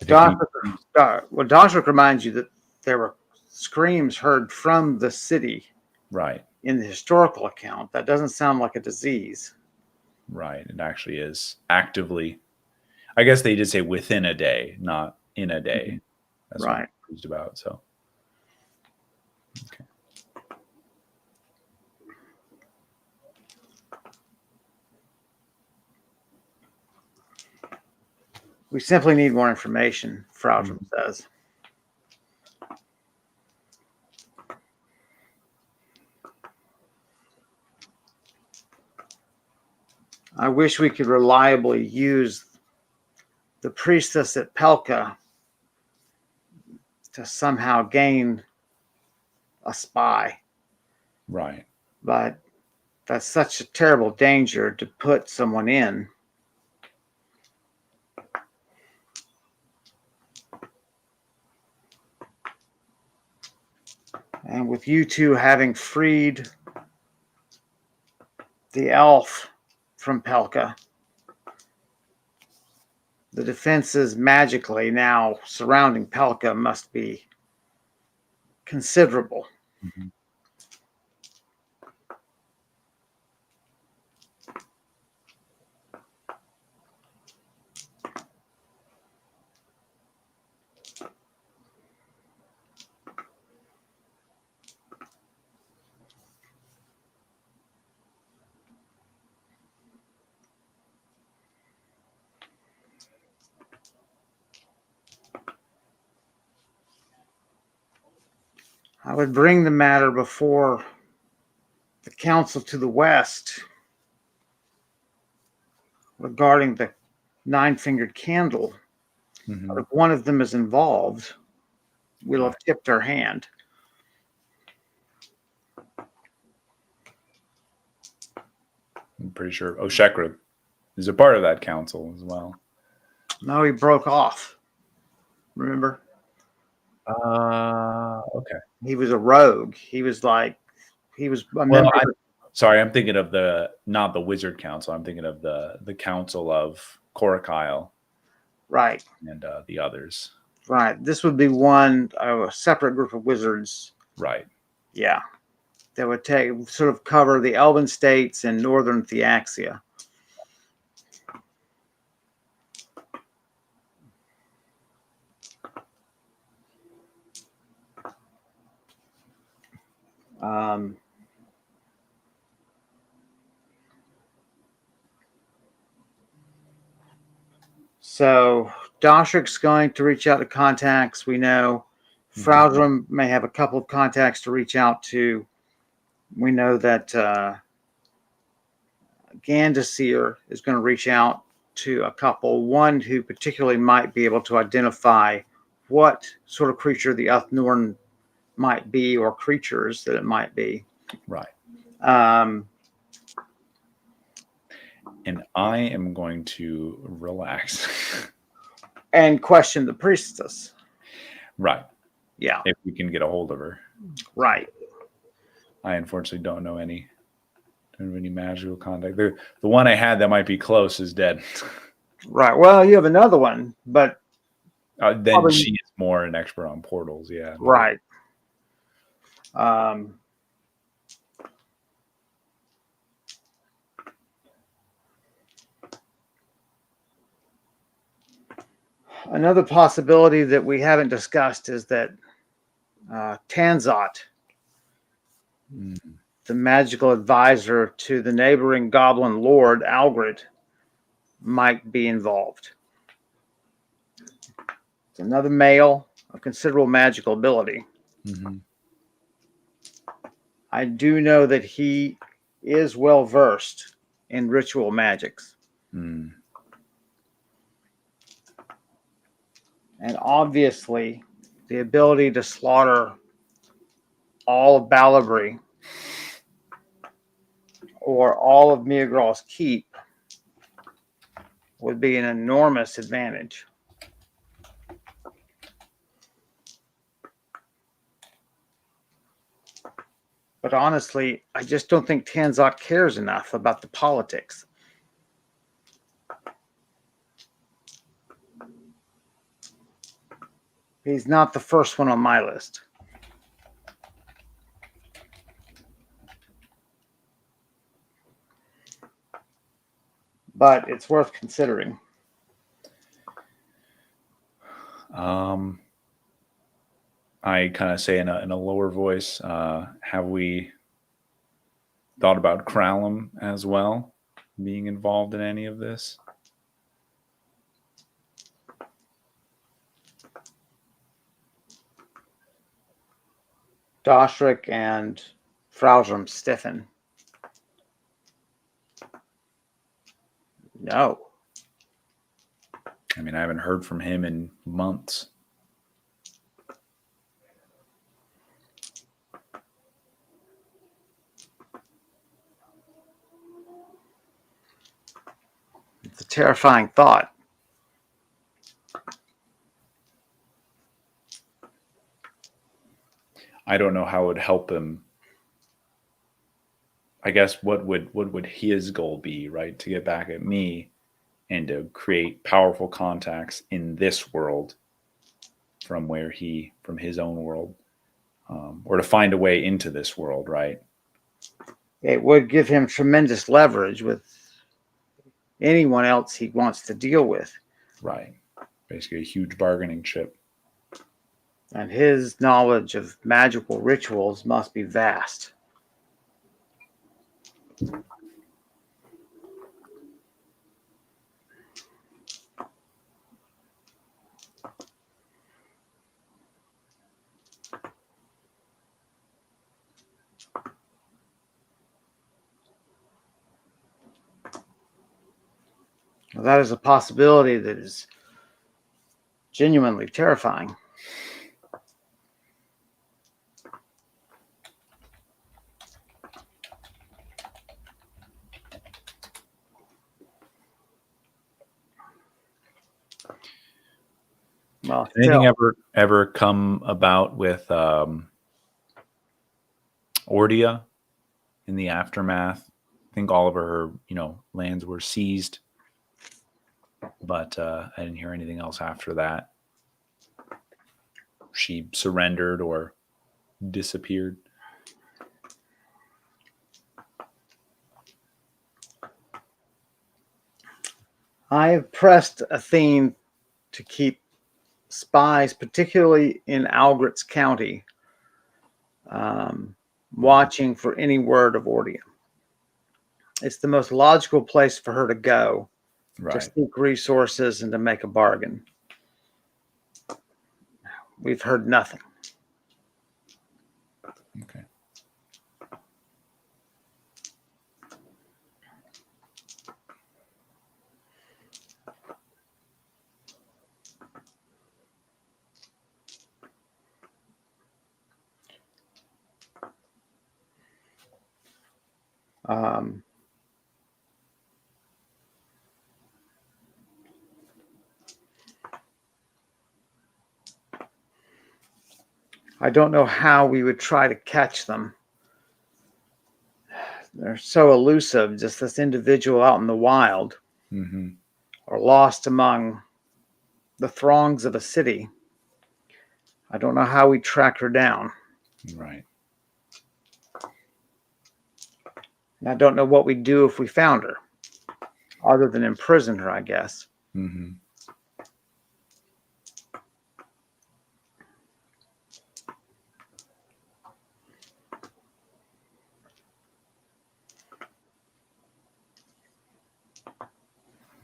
Doshrik reminds you that there were screams heard from the city. Right. In the historical account. That doesn't sound like a disease. Right. It actually is actively. I guess they did say within a day, not in a day. That's what I'm Right. confused about. So, okay. We simply need more information, Fraudrum says. I wish we could reliably use the priestess at Pelka to somehow gain a spy. Right. But that's such a terrible danger to put someone in. And with you two having freed the elf from Pelka, the defenses magically now surrounding Pelka must be considerable. Mm-hmm. I would bring the matter before the council to the west regarding the nine-fingered candle. Mm-hmm. If one of them is involved, we'll have tipped our hand. I'm pretty sure Oshekra is a part of that council as well. No, he broke off. Remember? Okay. He was a rogue. He was a member. Sorry, I'm thinking of not the Wizard Council. I'm thinking of the Council of Korakyle. Right. And the others. Right. This would be a separate group of wizards. Right. Yeah. That would sort of cover the Elven states and northern Theaxia. So Doshric's going to reach out to contacts we know. Fraudrum may have a couple of contacts to reach out to. We know that Gandasir is going to reach out to a couple. One who particularly might be able to identify what sort of creature the Uthnorn might be, or creatures that it might be. Right. And I am going to relax. And question the priestess. Right. Yeah. If we can get a hold of her. Right. I unfortunately don't know any magical contact. The one I had that might be close is dead. Right. Well, you have another one, but then she is more an expert on portals. Yeah. Right. Another possibility that we haven't discussed is that Tanzot, the magical advisor to the neighboring goblin lord, Algrid, might be involved. It's another male of considerable magical ability. Mm-hmm. I do know that he is well versed in ritual magics. Mm. And obviously, the ability to slaughter all of Balabry or all of Miagral's keep would be an enormous advantage. But honestly, I just don't think Tanzok cares enough about the politics. He's not the first one on my list. But it's worth considering. I kind of say in a lower voice, have we thought about Kralum as well being involved in any of this? Doshrik and Frausrum stiffen. No. I mean, I haven't heard from him in months. It's a terrifying thought. I don't know how it would help him. I guess what would his goal be, right? To get back at me and to create powerful contacts in this world from his own world, or to find a way into this world, right? It would give him tremendous leverage with anyone else he wants to deal with. Right. Basically a huge bargaining chip. And his knowledge of magical rituals must be vast. Well, that is a possibility that is genuinely terrifying. Well, anything ever come about with Ordia in the aftermath? I think all of her, lands were seized, but I didn't hear anything else after that. She surrendered or disappeared. I have pressed Athene to keep spies, particularly in Algritz County, watching for any word of Ordia. It's the most logical place for her to go to seek resources and to make a bargain. We've heard nothing. Okay. I don't know how we would try to catch them. They're so elusive, just this individual out in the wild, or lost among the throngs of a city. I don't know how we track her down. Right. And I don't know what we'd do if we found her, other than imprison her, I guess. Mm-hmm.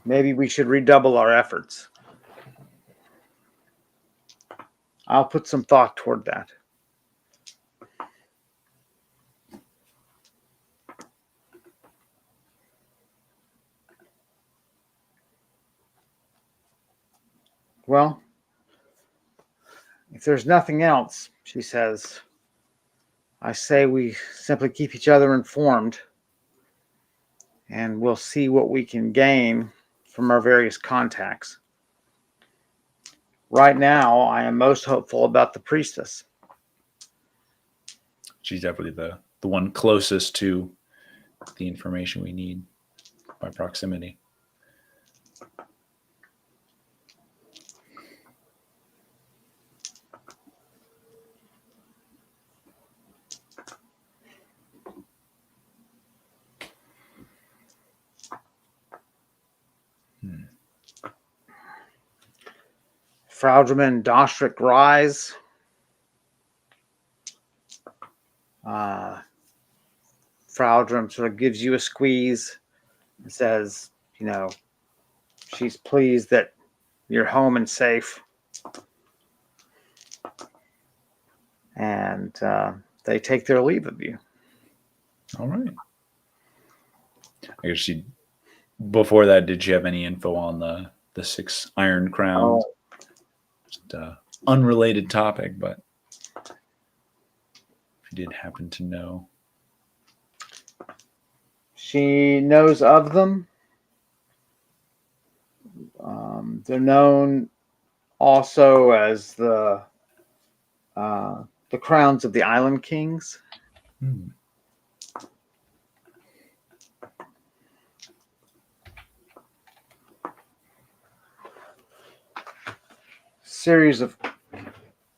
Maybe we should redouble our efforts. I'll put some thought toward that. Well, if there's nothing else, she says, I say we simply keep each other informed, and we'll see what we can gain from our various contacts. Right now, I am most hopeful about the priestess. She's definitely the one closest to the information we need by proximity. Fraudriman Dostric Rise. Fraudrim sort of gives you a squeeze and says, she's pleased that you're home and safe. And they take their leave of you. All right. I guess before that, did you have any info on the 6 Iron Crowns? Oh. Just unrelated topic, but if you did happen to know. She knows of them. They're known also as the crowns of the Island Kings. Series of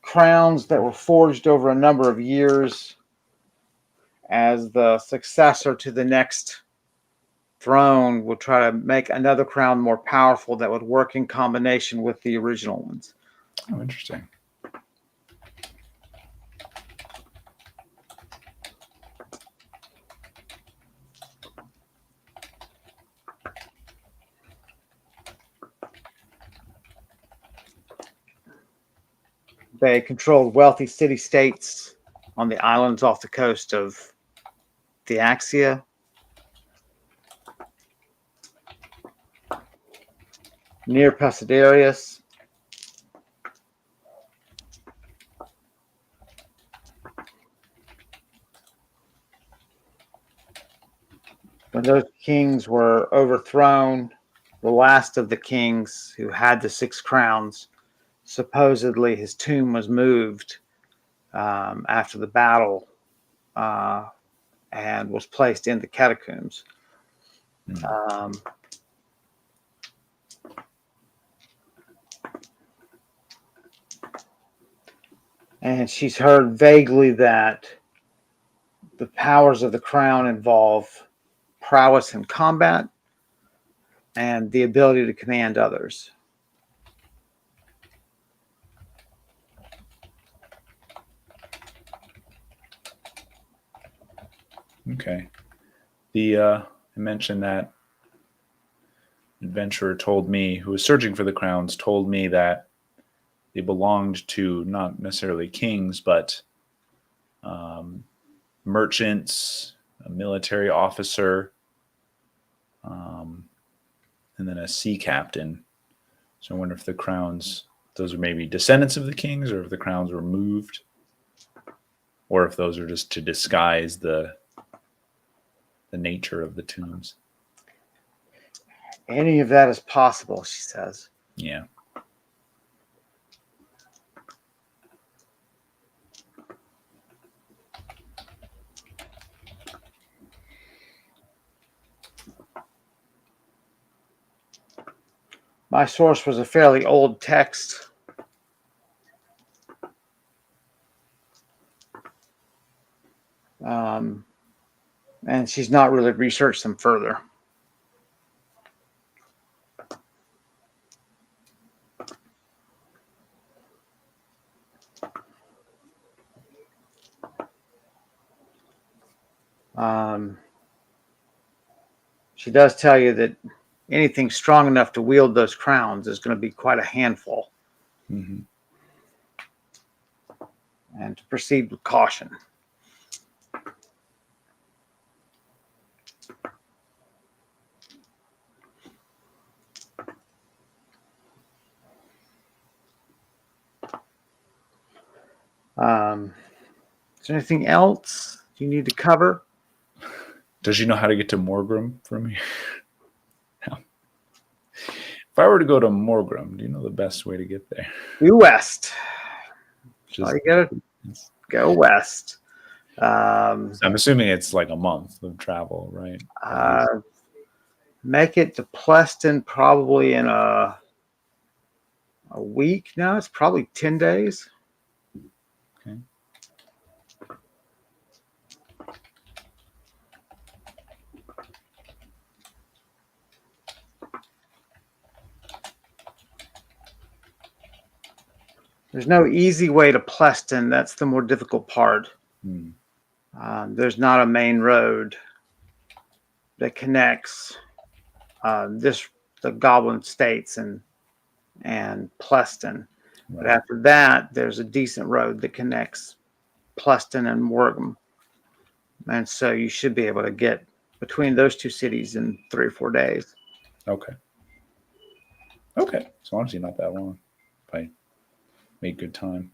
crowns that were forged over a number of years as the successor to the next throne would try to make another crown more powerful that would work in combination with the original ones. Oh, interesting. They controlled wealthy city-states on the islands off the coast of Theaxia. Near Pasidarius. When those kings were overthrown, the last of the kings who had the 6 crowns, supposedly his tomb was moved after the battle and was placed in the catacombs. And she's heard vaguely that the powers of the crown involve prowess in combat and the ability to command others. Okay. I mentioned that adventurer who was searching for the crowns, told me that they belonged to not necessarily kings, but merchants, a military officer, and then a sea captain. So I wonder if the crowns, those are maybe descendants of the kings, or if the crowns were moved, or if those are just to disguise the nature of the tombs. Any of that is possible, she says. Yeah. My source was a fairly old text. And she's not really researched them further. She does tell you that anything strong enough to wield those crowns is going to be quite a handful. Mm-hmm. And to proceed with caution. Is there anything else you need to cover? Does she know how to get to Morgrim from here? No. If I were to go to Morgrim, do you know the best way to get there? Due west. Just you gotta go west. I'm assuming it's like a month of travel, right? Make it to Pleston probably in a week now. It's probably 10 days. Okay. There's no easy way to Pleston. That's the more difficult part. Hmm. There's not a main road that connects the Goblin States and Pleston. But Right. after that, there's a decent road that connects Pleston and Morgan. And so you should be able to get between those two cities in 3 or 4 days. Okay. Okay. So honestly, not that long. If I make good time.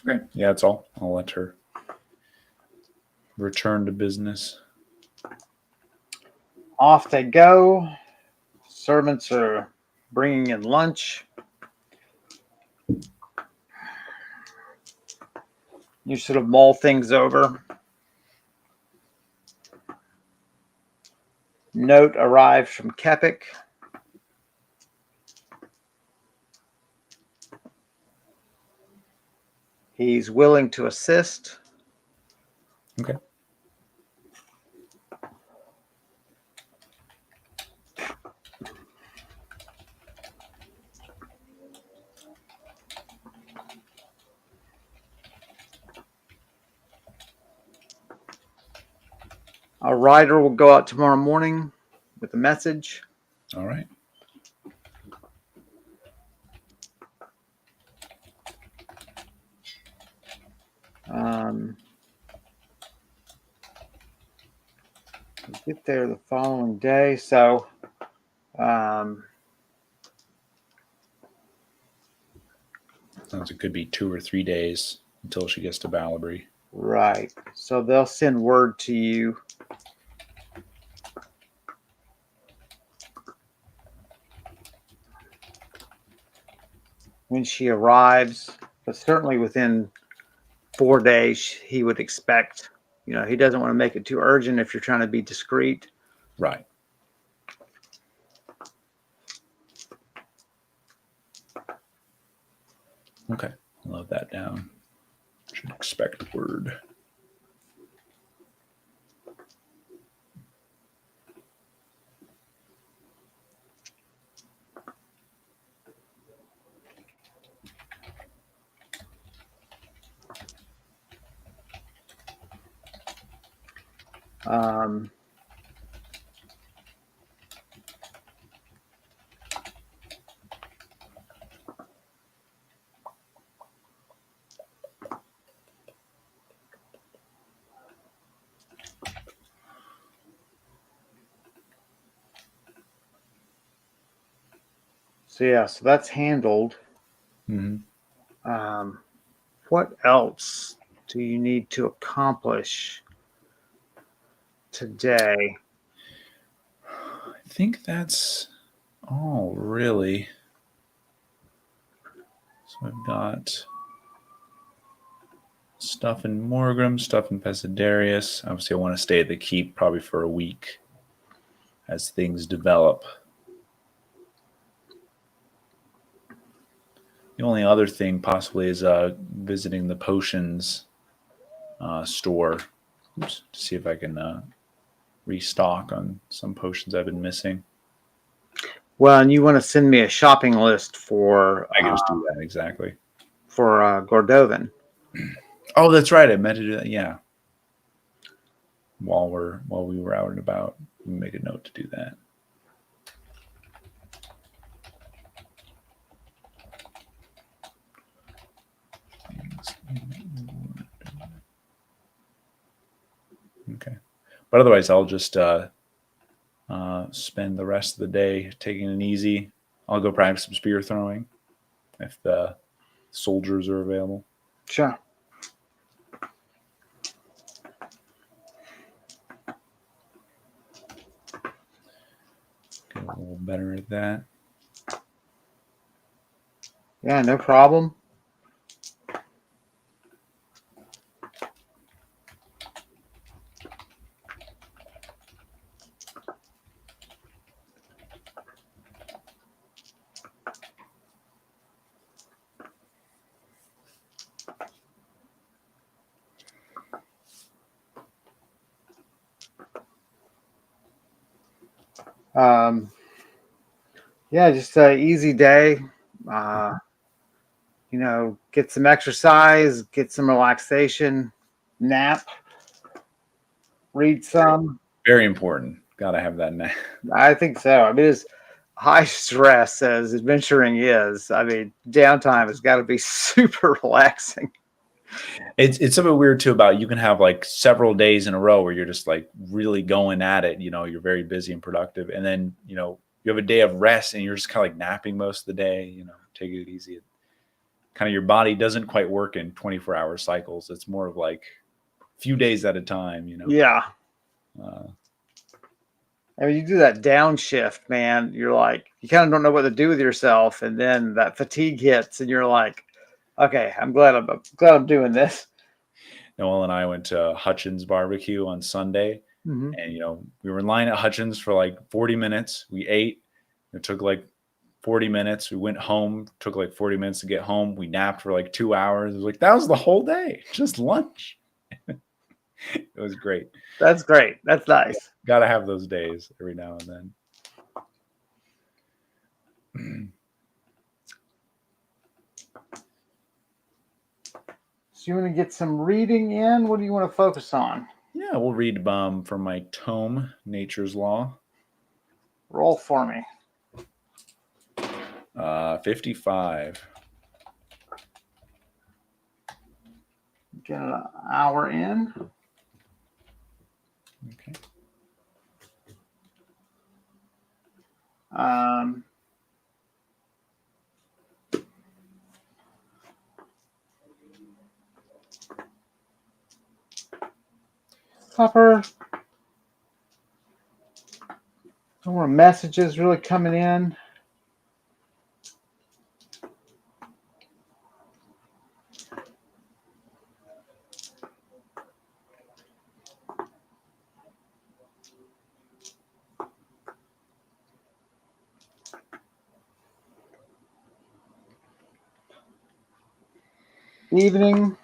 Okay. Yeah, that's all. I'll let her return to business. Off they go. Servants are bringing in lunch. You sort of mull things over. Note arrives from Kepik. He's willing to assist. Okay. A rider will go out tomorrow morning with a message. All right. Get there the following day. So Sounds it could be 2 or 3 days until she gets to Ballabry. right. So they'll send word to you when she arrives, but certainly within 4 days, he would expect. He doesn't want to make it too urgent if you're trying to be discreet. Right. Okay. I'll note that down. Should expect word. Um, so that's handled. Mm-hmm. What else do you need to accomplish today? I think that's all, really. So I've got stuff in Morgram, stuff in Pesidarius. Obviously, I want to stay at the keep probably for a week as things develop. The only other thing possibly is visiting the potions store to see if I can restock on some potions I've been missing. Well, and you want to send me a shopping list for I can just do that, exactly. Gordovan. Oh, that's right. I meant to do that. Yeah. While we were out and about, we make a note to do that. Okay. But otherwise, I'll just spend the rest of the day taking it easy. I'll go practice some spear throwing if the soldiers are available. Sure. Get a little better at that. Yeah, no problem. Um, yeah, just an easy day. Uh, get some exercise, get some relaxation, nap, read some. Very important. Got to have that. I think so. I mean, it's high stress as adventuring is. I mean, downtime has got to be super relaxing. It's something weird too about you can have like several days in a row where you're just like really going at it. You're very busy and productive, and then you have a day of rest and you're just kind of like napping most of the day. Take it easy. Kind of your body doesn't quite work in 24-hour cycles. It's more of like a few days at a time. Yeah. Uh, I mean, you do that downshift, man. You're like, you kind of don't know what to do with yourself, and then that fatigue hits, and you're like, okay, I'm glad I'm doing this. Noel and I went to Hutchins Barbecue on Sunday, Mm-hmm. and we were in line at Hutchins for like 40 minutes. We ate. It took like 40 minutes. We went home. Took like 40 minutes to get home. We napped for like 2 hours. It was like that was the whole day, just lunch. It was great. That's great. That's nice. Got to have those days every now and then. So you want to get some reading in? What do you want to focus on? Yeah, we'll read from my tome, Nature's Law. Roll for me. 55. Get an hour in. Okay. Supper. No more messages really coming in. Evening.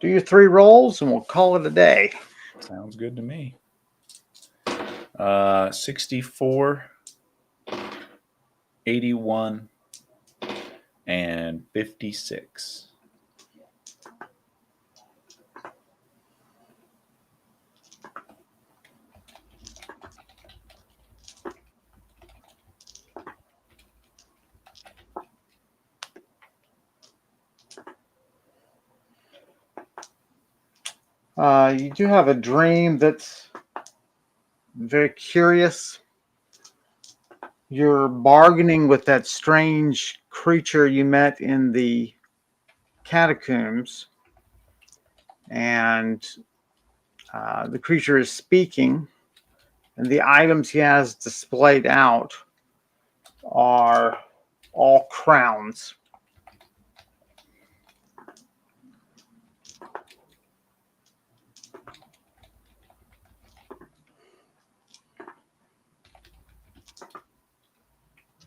Do your 3 rolls and we'll call it a day. Sounds good to me. 64, 81, and 56. You do have a dream that's very curious. You're bargaining with that strange creature you met in the catacombs, and the creature is speaking, and the items he has displayed out are all crowns.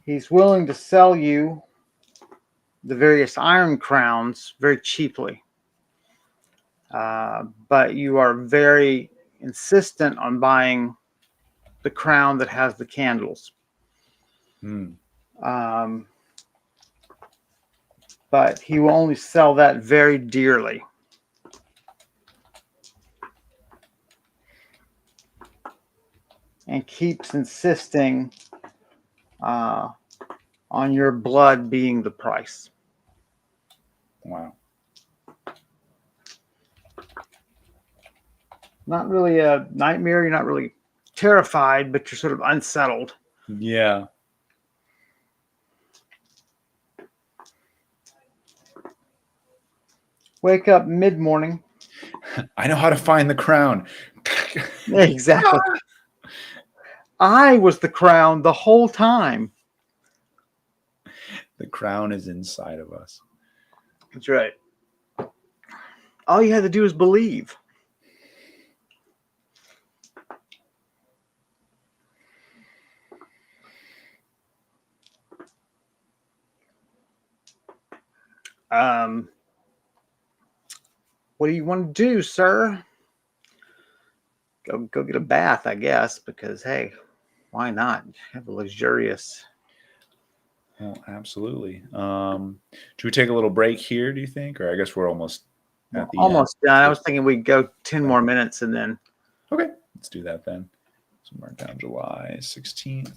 He's willing to sell you the various iron crowns very cheaply. But you are very insistent on buying the crown that has the candles. But he will only sell that very dearly. And keeps insisting on your blood being the price. Wow. Not really a nightmare. You're not really terrified, but you're sort of unsettled. Yeah. Wake up mid-morning. I know how to find the crown. Exactly. I was the crown the whole time. The crown is inside of us. That's right. All you had to do is believe. What do you want to do, sir? Go get a bath, I guess, because hey, why not? Have a luxurious. Well, absolutely. Should we take a little break here, do you think? Or I guess we're almost at the end. Almost done. I was thinking we'd go 10 more minutes and then. Okay, let's do that then. So mark down July 16th.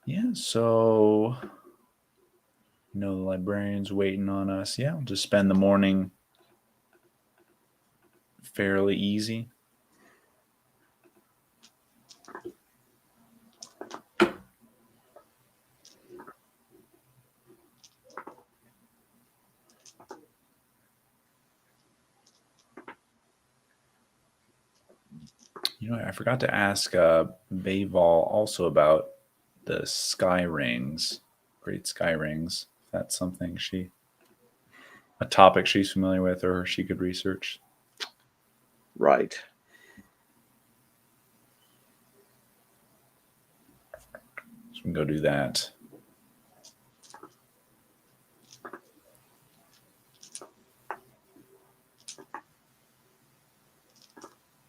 Yeah, so the librarian's waiting on us. Yeah, we'll just spend the morning fairly easy. I forgot to ask Bayval also about the sky rings, great sky rings. If that's something a topic she's familiar with or she could research. Right. So we can go do that.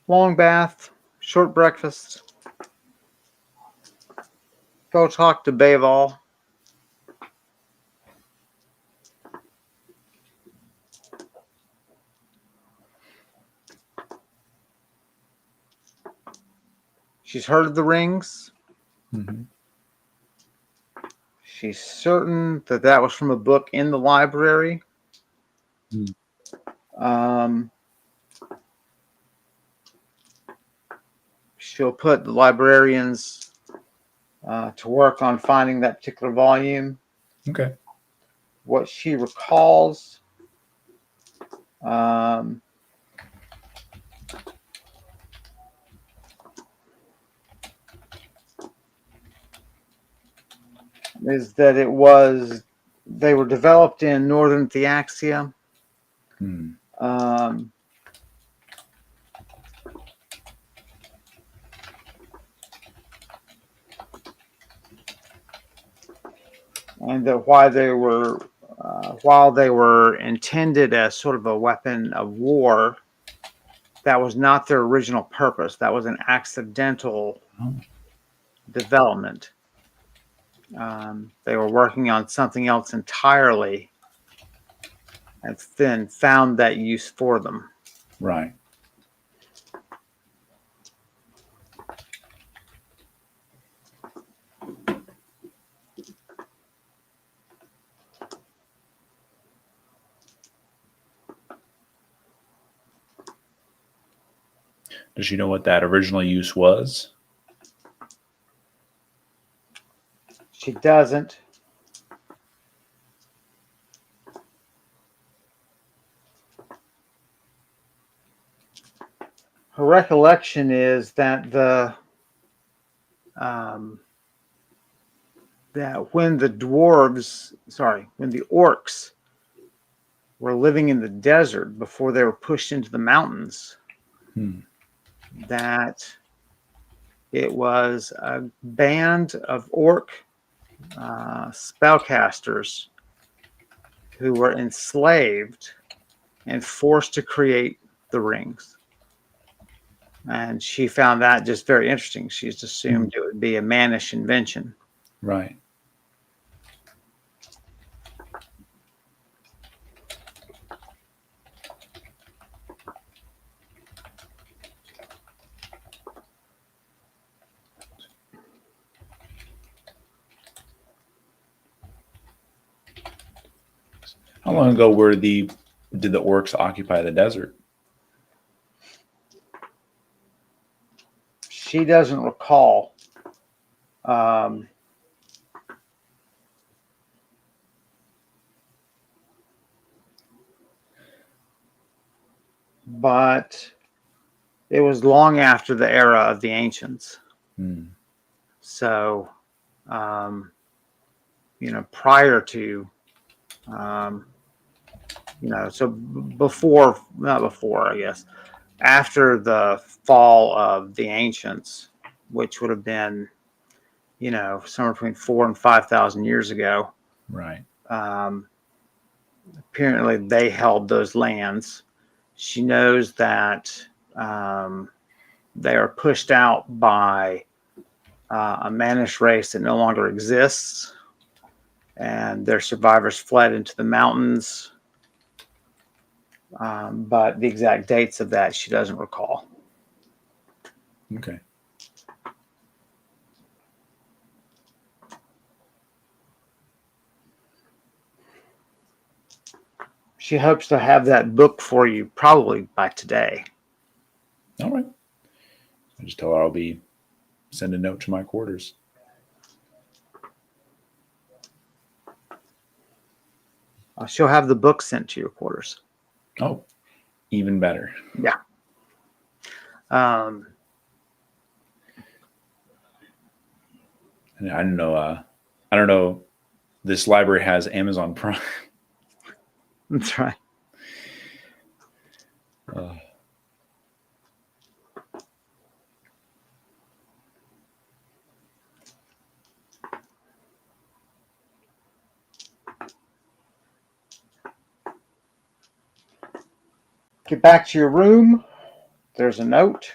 Long bath, short breakfast. Go talk to Bayval. She's heard of the rings. Mm-hmm. She's certain that was from a book in the library. She'll put the librarians to work on finding that particular volume. Okay. What she recalls is that they were developed in northern Theaxia. And that while they were intended as sort of a weapon of war, that was not their original purpose. That was an accidental development. They were working on something else entirely and then found that use for them. Right. Does she know what that original use was? She doesn't. Her recollection is that when the orcs were living in the desert before they were pushed into the mountains, that it was a band of orc spellcasters who were enslaved and forced to create the rings. And she found that just very interesting. She just assumed it would be a mannish invention. Right. How long ago did the orcs occupy the desert? She doesn't recall. But it was long after the era of the ancients. So, prior to, not before, I guess, after the fall of the ancients, which would have been somewhere between 4,000 and 5,000 years ago. Right. Apparently, they held those lands. She knows that they are pushed out by a Manish race that no longer exists, and their survivors fled into the mountains. But the exact dates of that she doesn't recall. Okay. She hopes to have that book for you probably by today. All right. I just tell her I'll be send a note to my quarters. She'll have the book sent to your quarters. Oh, even better. Yeah. And I don't know. I don't know. This library has Amazon Prime. That's right. Get back to your room. There's a note.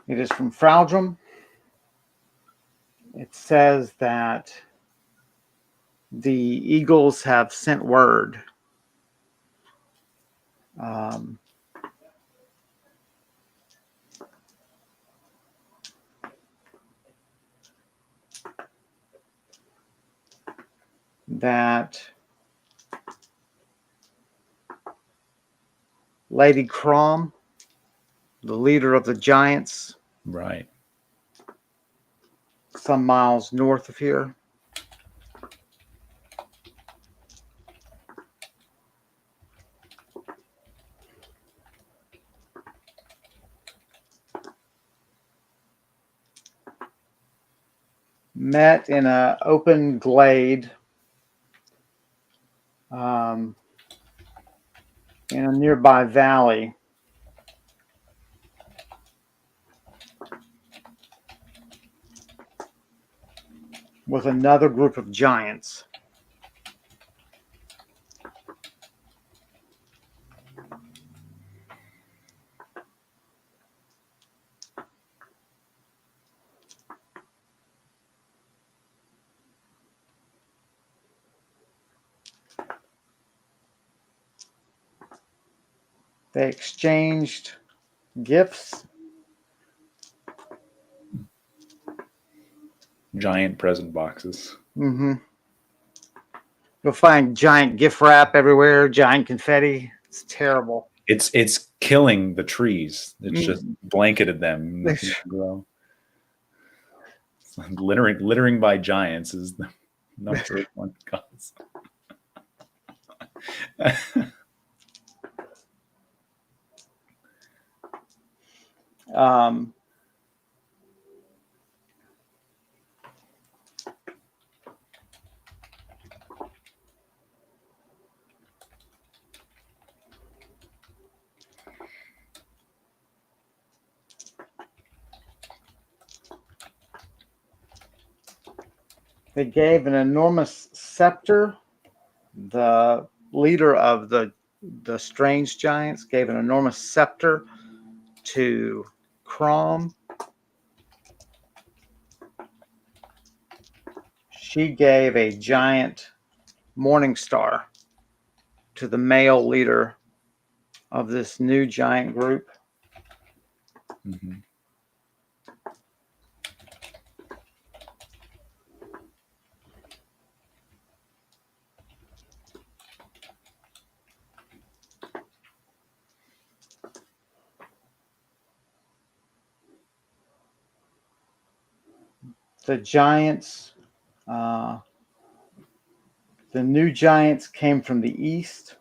It is from Fraldrum. It says that the Eagles have sent word that Lady Crom, the leader of the Giants, Right. some miles north of here, met in an open glade in a nearby valley with another group of giants. They exchanged gifts. Giant present boxes. Mm-hmm. You'll find giant gift wrap everywhere, giant confetti. It's terrible. It's killing the trees. It's just blanketed them. Nothing can grow. It's like littering by giants is the number one cause. They gave an enormous scepter. The leader of the strange giants gave an enormous scepter to Crom. She gave a giant morning star to the male leader of this new giant group. Mm-hmm. The giants, the new giants came from the east.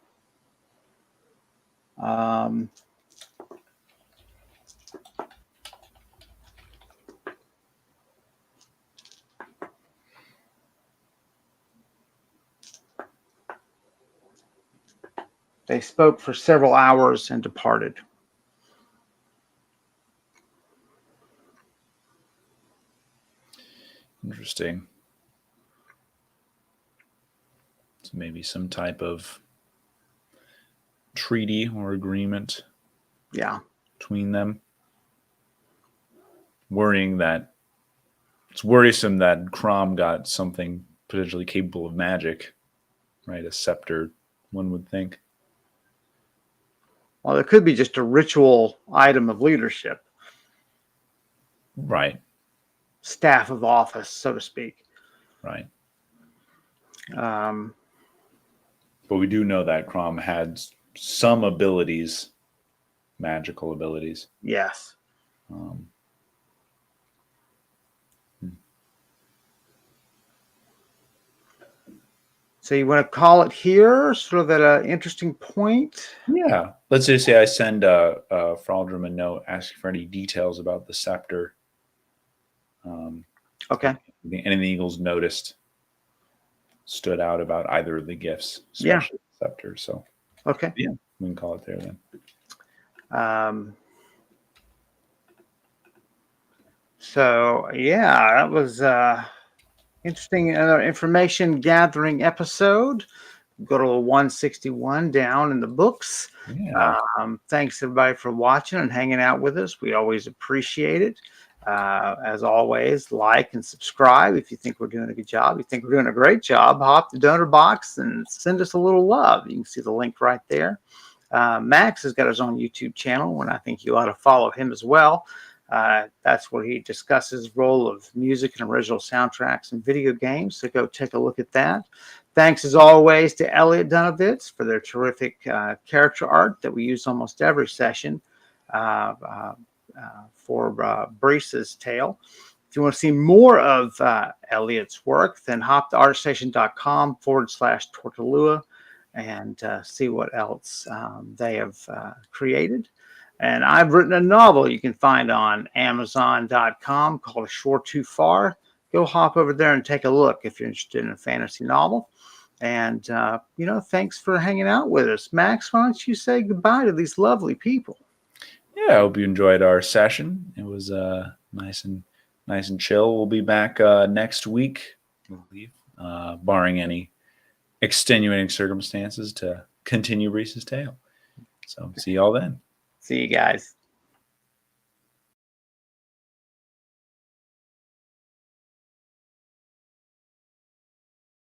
They spoke for several hours and departed. Interesting. So maybe some type of treaty or agreement between them. It's worrisome that Crom got something potentially capable of magic, right? A scepter, one would think. Well, it could be just a ritual item of leadership. Right. Staff of office, so to speak. Right. But we do know that Crom had some abilities, magical abilities. Yes. So you want to call it here, sort of at an interesting point? Yeah. Let's just say I send Fraldrum a note asking for any details about the scepter. Okay. Anything the Eagles noticed stood out about either of the gifts, especially the scepter. So, okay. Yeah, we can call it there then. That was interesting information gathering episode. Go to 161 down in the books. Yeah. Thanks everybody for watching and hanging out with us. We always appreciate it. As always, like and subscribe if you think we're doing a good job. If you think we're doing a great job, hop the donor box and send us a little love. You can see the link right there. Max has got his own YouTube channel, and I think you ought to follow him as well. That's where he discusses the role of music and original soundtracks in video games. So go take a look at that. Thanks as always to Elliot Dunovitz for their terrific character art that we use almost every session for Brise's tale. If you want to see more of Elliot's work, then hop to artstation.com/Tortolua and see what else they have created. And I've written a novel you can find on Amazon.com called A Shore Too Far. Go hop over there and take a look if you're interested in a fantasy novel. And, thanks for hanging out with us. Max, why don't you say goodbye to these lovely people? Yeah, I hope you enjoyed our session. It was nice and chill. We'll be back next week, I believe, barring any extenuating circumstances to continue Reese's tale. So see y'all then. See you guys.